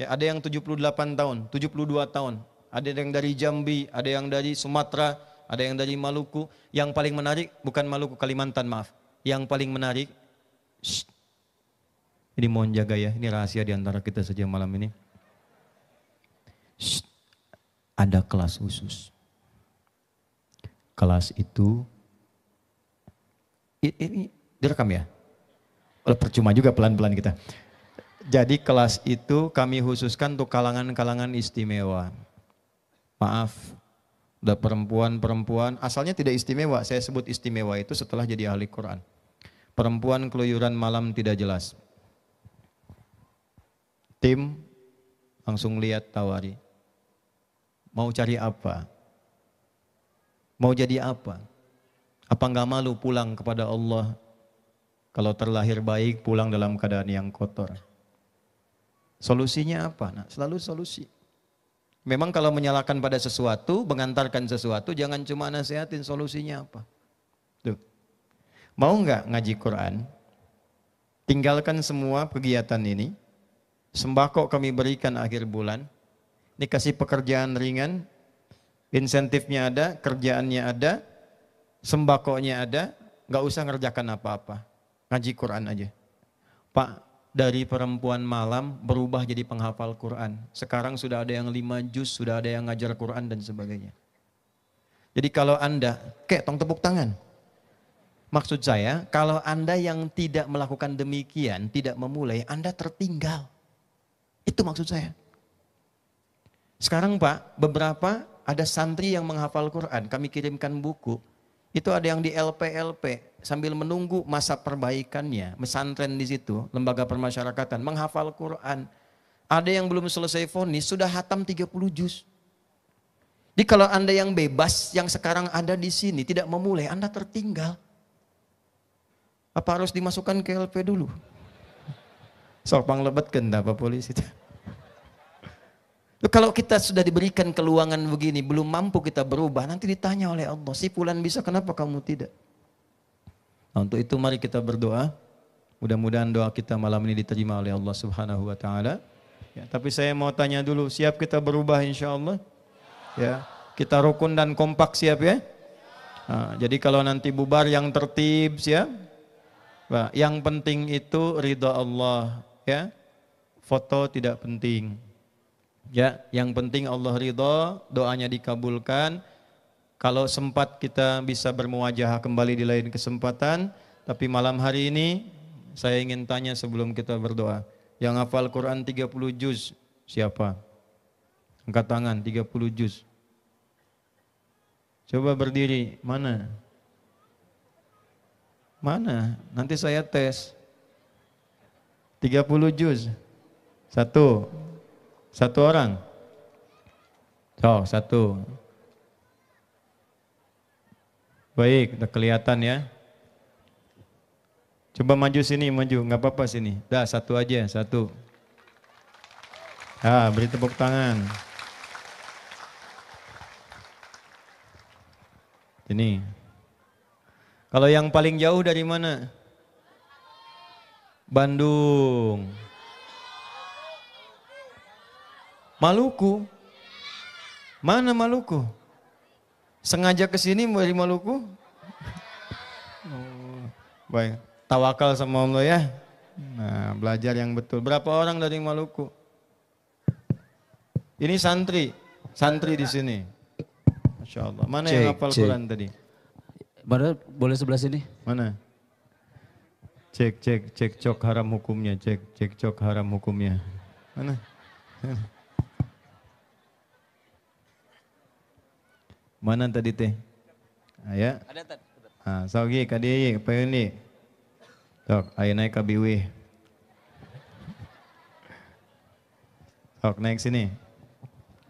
[SPEAKER 2] Ya, ada yang 78 tahun, 72 tahun. Ada yang dari Jambi, ada yang dari Sumatera, ada yang dari Maluku. Yang paling menarik bukan Maluku, Kalimantan, maaf. Yang paling menarik, ini mohon jaga ya, ini rahasia di antara kita saja malam ini. Ada kelas khusus. Kelas itu, ini direkam ya? Percuma juga pelan-pelan kita. Jadi kelas itu kami khususkan untuk kalangan-kalangan istimewa. Maaf, udah perempuan-perempuan, asalnya tidak istimewa, saya sebut istimewa itu setelah jadi ahli Quran. Perempuan keluyuran malam tidak jelas. Tim langsung lihat tawari. Mau cari apa? Mau jadi apa? Apa enggak malu pulang kepada Allah? Kalau terlahir baik, pulang dalam keadaan yang kotor. Solusinya apa? Nah, selalu solusi. Memang kalau menyalahkan pada sesuatu, mengantarkan sesuatu, jangan cuma nasihatin, solusinya apa. Tuh. Mau nggak ngaji Quran? Tinggalkan semua kegiatan ini. Sembako kami berikan akhir bulan.
[SPEAKER 1] dikasih pekerjaan ringan, insentifnya ada, kerjaannya ada, sembakonya ada, nggak usah ngerjakan apa-apa, ngaji Quran aja. Pak, dari perempuan malam berubah jadi penghafal Quran. Sekarang sudah ada yang 5 juz, sudah ada yang ngajar Quran dan sebagainya. Jadi kalau Anda, tong tepuk tangan. Maksud saya, kalau Anda yang tidak melakukan demikian, tidak memulai, Anda tertinggal. Itu maksud saya. Sekarang Pak, beberapa ada santri yang menghafal Quran, kami kirimkan buku. Itu ada yang di LP sambil menunggu masa perbaikannya, pesantren di situ, lembaga permasyarakatan, menghafal Quran. Ada yang belum selesai vonis, sudah hatam 30 juz. Jadi kalau Anda yang bebas, yang sekarang ada di sini, tidak memulai, Anda tertinggal. Apa harus dimasukkan ke LP dulu? Sok panglebetkeun Pak polisi. Kalau kita sudah diberikan keluangan begini, belum mampu kita berubah, nanti ditanya oleh Allah, si fulan bisa, kenapa kamu tidak? Nah, untuk itu mari kita berdoa. Mudah-mudahan doa kita malam ini diterima oleh Allah Subhanahu wa taala. Ya, tapi saya mau tanya dulu, siap kita berubah insya-Allah? Ya, kita rukun dan kompak siap ya? Nah, jadi kalau nanti bubar yang tertib siap? Nah, yang penting itu ridha Allah ya. Foto tidak penting. Ya, yang penting Allah ridha, doanya dikabulkan. Kalau sempat kita bisa bermuwajahah kembali di lain kesempatan, tapi malam hari ini saya ingin tanya sebelum kita berdoa. Yang hafal Quran 30 juz siapa? Angkat tangan 30 juz. Coba berdiri, mana? Mana? Nanti saya tes. 30 juz. Satu orang. Oh, satu. Baik, udah kelihatan ya. Coba maju sini, maju. Nggak apa-apa sini. Dah, satu aja, satu. Ah, beri tepuk tangan. Ini. Kalau yang paling jauh dari mana? Bandung. Maluku. Mana Maluku? Sengaja ke sini dari Maluku? Oh, baik. Tawakal sama Allah ya. Nah, belajar yang betul. Berapa orang dari Maluku? Ini santri di sini. Masya Allah. Mana yang hafal Quran tadi?
[SPEAKER 3] Boleh sebelah sini?
[SPEAKER 1] Mana? Cek cok haram hukumnya. Cek cok haram hukumnya. Mana? Mana tadi teh? Aya? Ada tadi. Ah, saugi kadieu ka ini. Sok, aya naik ka biwih. Sok naik sini.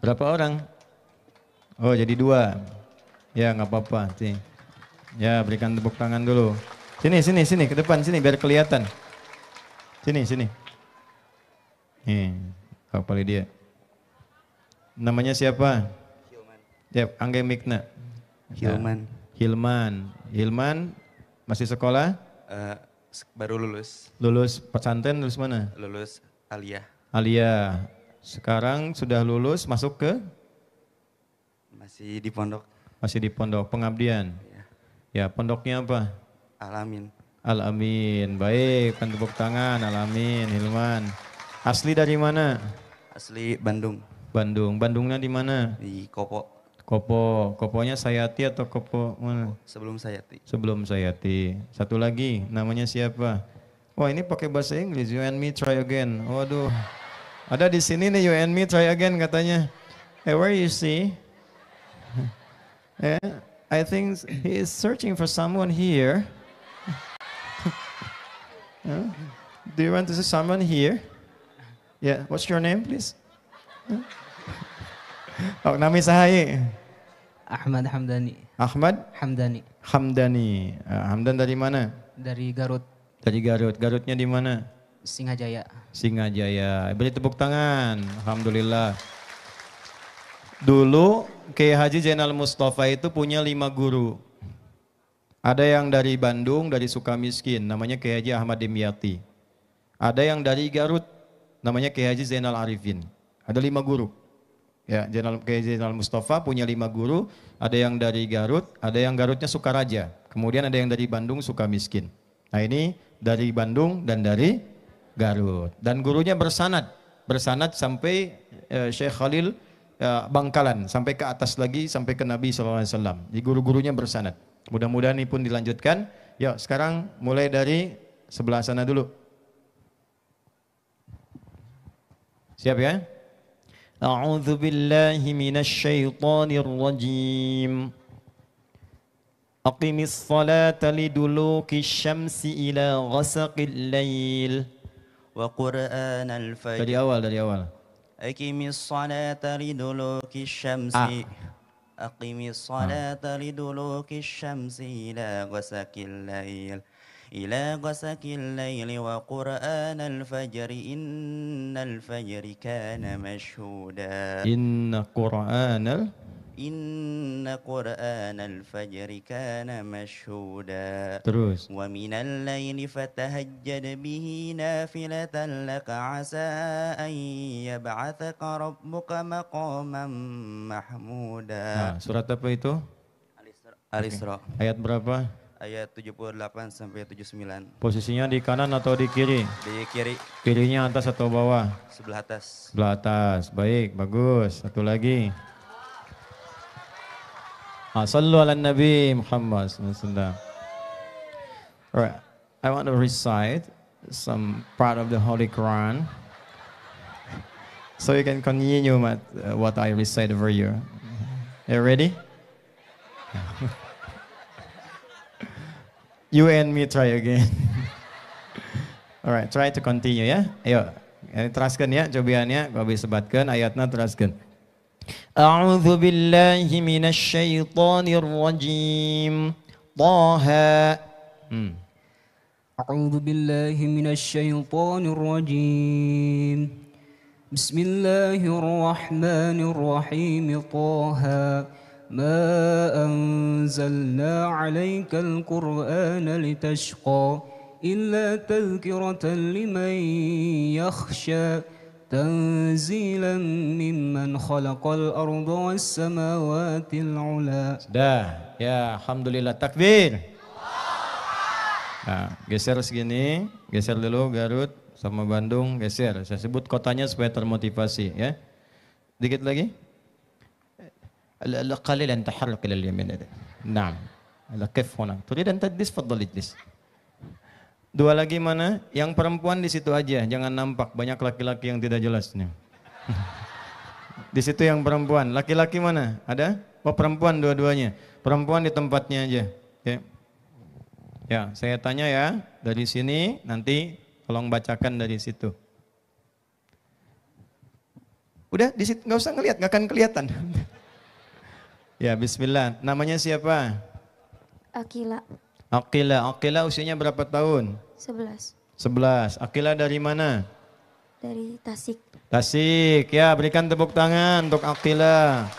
[SPEAKER 1] Berapa orang? Oh, jadi 2. Ya, nggak apa-apa. Ya, berikan tepuk tangan dulu. Sini, ke depan sini biar kelihatan. Sini. Nih, kepala dia. Namanya siapa? Yap, angge mikna. Hilman masih sekolah?
[SPEAKER 4] Baru lulus.
[SPEAKER 1] Lulus pesantren, lulus mana?
[SPEAKER 4] Lulus aliyah.
[SPEAKER 1] Aliyah. Sekarang sudah lulus, masuk ke?
[SPEAKER 4] Masih di pondok.
[SPEAKER 1] Masih di pondok, pengabdian. Ya, pondoknya apa?
[SPEAKER 4] Al-Amin.
[SPEAKER 1] Al-Amin. Baik, kan tepuk tangan. Al-Amin, Hilman. Asli dari mana?
[SPEAKER 4] Asli Bandung.
[SPEAKER 1] Bandungnya di mana?
[SPEAKER 4] Di Kopo.
[SPEAKER 1] Koponya Sayati atau Kopo mana?
[SPEAKER 4] Sebelum Sayati.
[SPEAKER 1] Sebelum Sayati. Satu lagi, namanya siapa? Wah, ini pakai bahasa Inggris. You and me try again. Waduh. Ada di sini nih, you and me try again katanya. Hey, where you see? Yeah, I think he is searching for someone here. Do you want to see someone here? Yeah, what's your name, please? Oh, nami sahaye.
[SPEAKER 3] Ahmad Hamdani.
[SPEAKER 1] Ahmad
[SPEAKER 3] Hamdani.
[SPEAKER 1] Hamdani. Hamdan dari mana?
[SPEAKER 3] Dari Garut.
[SPEAKER 1] Dari Garut. Garutnya di mana?
[SPEAKER 3] Singajaya.
[SPEAKER 1] Singajaya. Beri tepuk tangan. Alhamdulillah. Dulu Kiai Haji Zainal Mustafa itu punya 5 guru. Ada yang dari Bandung, dari Sukamiskin, namanya Kiai Haji Ahmad Dimyati. Ada yang dari Garut, namanya Kiai Haji Zainal Arifin. Ada 5 guru. Ya, Kiai Zainal Mustafa punya 5 guru, ada yang dari Garut, ada yang Garutnya Sukaraja, kemudian ada yang dari Bandung Sukamiskin. Nah ini dari Bandung dan dari Garut. Dan gurunya bersanad sampai Syekh Khalil Bangkalan, sampai ke atas lagi, sampai ke Nabi SAW. Di guru-gurunya bersanad. Mudah-mudahan ini pun dilanjutkan. Yuk sekarang mulai dari sebelah sana dulu. Siap ya? A'udzu billahi minasy syaithanir rajim. Aqimis salata liduluki syamsi ila ghasaqil lail.
[SPEAKER 4] وقرآن الفجر
[SPEAKER 1] Dari awal.
[SPEAKER 4] أقم الصلاة لدلوك الشمس أقم الصلاة لدلوك الشمس إلى غسق الليل وقرآن الفجر إن الفجر كان مشهودا إن قرآن الفجر كان مشهودا
[SPEAKER 1] Terus.
[SPEAKER 4] ومن الليل فتهجد به نافلة لك عسى أن يبعثك ربك مقاما محمودا.
[SPEAKER 1] Surat apa itu?
[SPEAKER 4] Al-Isra.
[SPEAKER 1] Ayat berapa?
[SPEAKER 4] Ayat 78 sampai 79.
[SPEAKER 1] Posisinya di kanan atau di kiri?
[SPEAKER 4] Di kiri.
[SPEAKER 1] Kirinya atas atau bawah?
[SPEAKER 4] Sebelah atas.
[SPEAKER 1] Sebelah atas. Baik, bagus. Satu lagi. Sallu ala Nabi Muhammad sallallahu. Alright, I want to recite some part of the Holy Quran, so you can continue what I recite over you. You ready? You and me try again. Alright, try to continue ya. Ayo, teraskan ya, cobiannya, kau bisa sebatkan ayatnya teraskan. A'udzu billahi minasy syaithanir rajim. Taha.
[SPEAKER 3] أعوذ بالله من الشيطان الرجيم بسم الله الرحمن الرحيم طه ما أنزلنا عليك القرآن لتشقى إلا تذكرة لمن يخشى تنزيلا ممن خلق الأرض والسماوات العلى.
[SPEAKER 1] Sudah, ya alhamdulillah, takbir. Nah, geser segini, geser dulu Garut sama Bandung, geser. Saya sebut kotanya supaya termotivasi ya. Dikit lagi. قليلا تحرك الى اليمين. نعم. كيف هنا؟ تريد ان تجلس؟ تفضل اجلس. Dua lagi mana? Yang perempuan di situ aja, jangan nampak, banyak laki-laki yang tidak jelas nih. Di situ yang perempuan, laki-laki mana? Ada? Oh perempuan dua-duanya. Perempuan di tempatnya aja. Oke. Ya, saya tanya ya, dari sini nanti tolong bacakan dari situ. Udah, di situ nggak usah ngelihat, nggak akan kelihatan. Ya, Bismillah. Namanya siapa?
[SPEAKER 5] Akila.
[SPEAKER 1] Akila usianya berapa tahun?
[SPEAKER 5] 11.
[SPEAKER 1] 11. Akila dari mana?
[SPEAKER 5] Dari Tasik.
[SPEAKER 1] Tasik. Ya, berikan tepuk tangan untuk Akila.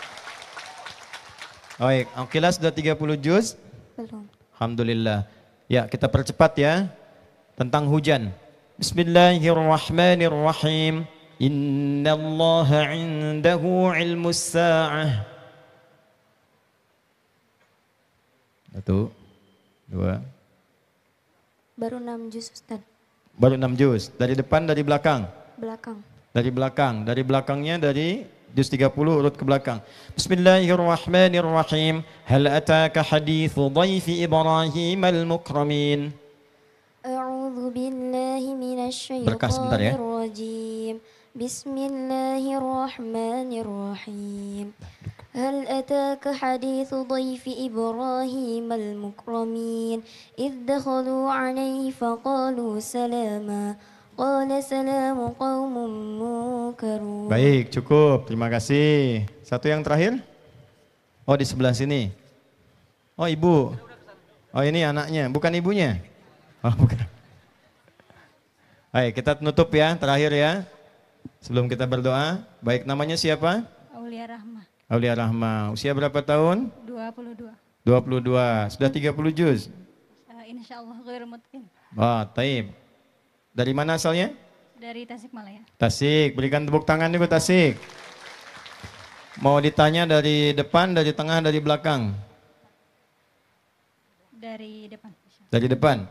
[SPEAKER 1] Baik, Akila sudah 30 juz?
[SPEAKER 5] Belum.
[SPEAKER 1] Alhamdulillah. Ya, kita percepat ya. Tentang hujan. Bismillahirrahmanirrahim. Innallaha 'indahu 'ilmus sa'ah. 1, 2.
[SPEAKER 5] Baru 6 juz Ustaz.
[SPEAKER 1] Baru 6 juz. Dari depan, dari belakang?
[SPEAKER 5] Belakang.
[SPEAKER 1] Dari belakang. Dari belakangnya dari juz 30 urut ke belakang. Bismillahirrahmanirrahim. Hal ataka hadithu dhaifi Ibrahim al-mukramin.
[SPEAKER 5] A'udzu billahi minasy
[SPEAKER 1] Berkas bentar ya.
[SPEAKER 5] syaithanir rajim. Bismillahirrahmanirrahim. هل أتاك حديث ضيف إبراهيم المكرمين إذ دخلوا عليه فقالوا سلاما قال سلام قوم منكرون.
[SPEAKER 1] Baik, cukup. Terima kasih. Satu yang terakhir? Oh, di sebelah sini. Oh, ibu. Oh, ini anaknya, bukan ibunya. Oh, bukan. Baik, kita tutup ya, terakhir ya. Sebelum kita berdoa. Baik, namanya siapa?
[SPEAKER 6] Aulia Rahma.
[SPEAKER 1] Aulia Rahma. Usia berapa tahun?
[SPEAKER 6] 22.
[SPEAKER 1] 22. Sudah 30 juz?
[SPEAKER 6] Insya Allah ghair mungkin.
[SPEAKER 1] Oh, taib. Dari mana asalnya?
[SPEAKER 6] Dari Tasikmalaya.
[SPEAKER 1] Tasik. Berikan tepuk tangan juga Tasik.
[SPEAKER 2] Mau ditanya dari depan, dari tengah, dari belakang?
[SPEAKER 6] Dari depan.
[SPEAKER 2] Dari depan.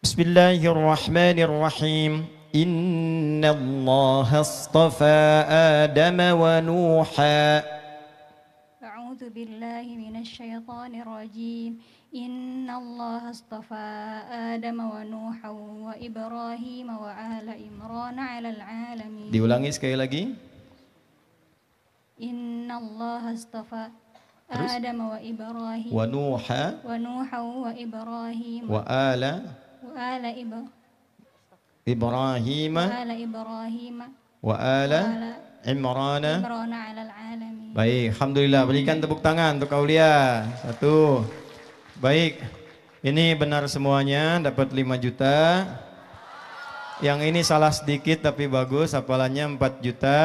[SPEAKER 2] Bismillahirrahmanirrahim. Inna Allah astafa Adam wa Nuha.
[SPEAKER 6] A'udzu billahi minasyaitonir rajim. Inna Allah astafa Adam wa Nuha wa Ibrahim wa ala Imran 'alal 'alamin.
[SPEAKER 2] Diulangi sekali lagi.
[SPEAKER 6] Inna Allah astafa Adam wa Ibrahim
[SPEAKER 2] Wa Nuha
[SPEAKER 6] wa Nuha wa Ibrahim
[SPEAKER 2] wa ala Ibrahim wa ala Imran.
[SPEAKER 6] 'alal 'alamin.
[SPEAKER 2] Baik, alhamdulillah. Berikan tepuk tangan untuk Aulia. Satu. Baik. Ini benar semuanya, dapat 5 juta. Yang ini salah sedikit tapi bagus, hafalannya 4 juta.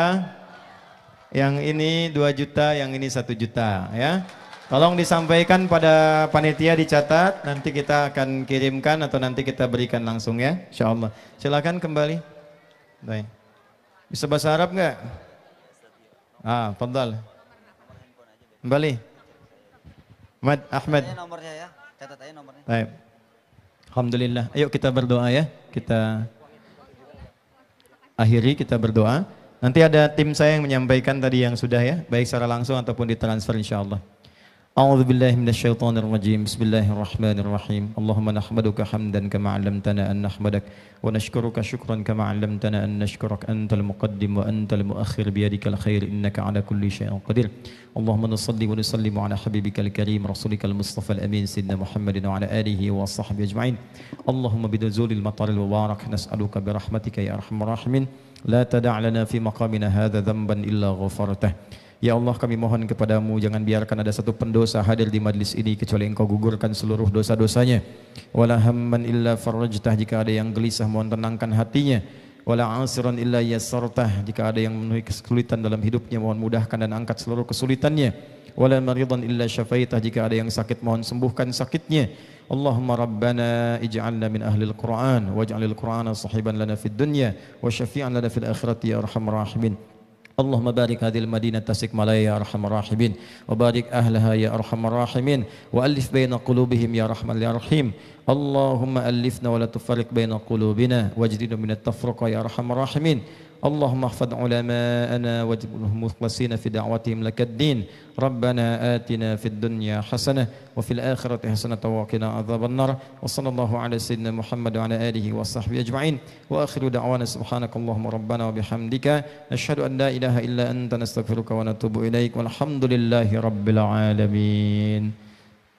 [SPEAKER 2] Yang ini 2 juta, yang ini 1 juta ya. Tolong disampaikan pada panitia, dicatat, nanti kita akan kirimkan atau nanti kita berikan langsung ya, insyaallah. Silakan kembali. Baik. Bisa bahasa Arab enggak? Fadhal. Kembali. Ahmad.
[SPEAKER 4] Nomornya ya, catat aja nomornya.
[SPEAKER 2] Baik. Alhamdulillah. Ayo kita berdoa ya. Kita akhiri, kita berdoa. Nanti ada tim saya yang menyampaikan tadi yang sudah ya, baik secara langsung ataupun ditransfer insyaallah. A'udzu billahi minasyaitonir rajim. Bismillahirrahmanirrahim. Allahumma nahmaduka hamdan kama 'allamtana an nahmadak wa nashkuruka syukran kama 'allamtana an nashkurak antal muqaddim wa antal muakhir biyadikal khair innaka 'ala kulli syai'in qadir. Allahumma nusalli wa nusallimu 'ala habibikal karim rasulikal mustafa al amin sayyidina Muhammadin wa 'ala alihi wa sahbihi ajma'in. Allahumma biduzulil mataril mubarak nas'aluka bi rahmatika ya arhamar rahimin la tada' lana fi maqamina hadza dhanban illa ghafartah. Ya Allah, kami mohon kepadamu, jangan biarkan ada satu pendosa hadir di majlis ini kecuali Engkau gugurkan seluruh dosa-dosanya. Wala hamman illa farajtah, jika ada yang gelisah mohon tenangkan hatinya. Wala asiran illa yassartah, jika ada yang memenuhi kesulitan dalam hidupnya mohon mudahkan dan angkat seluruh kesulitannya. Wala maridan illa syafaitah, jika ada yang sakit mohon sembuhkan sakitnya. Allahumma rabbana ij'alna min ahlil Qur'an waj'alil Qur'ana sahiban lana fid dunya wa syafi'an lana fil akhirati ya arhamar rahimin. اللهم بارك هذه المدينة تسكملايا يا أرحم الراحمين وبارك أهلها يا أرحم الراحمين وألف بين قلوبهم يا رحمن يا رحيم. اللهم ألفنا ولا تفرق بين قلوبنا واجدنا من التفرقة يا أرحم الراحمين. اللهم احفظ علماءنا واجعلهم مخلصين في دعوتهم لك الدين. ربنا آتنا في الدنيا حسنة وفي الآخرة حسنة وقنا عذاب النار. وصلى الله على سيدنا محمد وعلى آله وصحبه أجمعين. وآخر دعوانا سبحانك اللهم ربنا وبحمدك نشهد أن لا إله إلا أنت نستغفرك ونتوب إليك والحمد لله رب العالمين.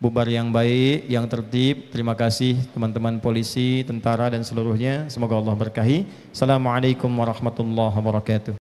[SPEAKER 2] Bubar yang baik, yang tertib. Terima kasih teman-teman polisi, tentara dan seluruhnya. Semoga Allah berkahi. Assalamualaikum warahmatullahi wabarakatuh.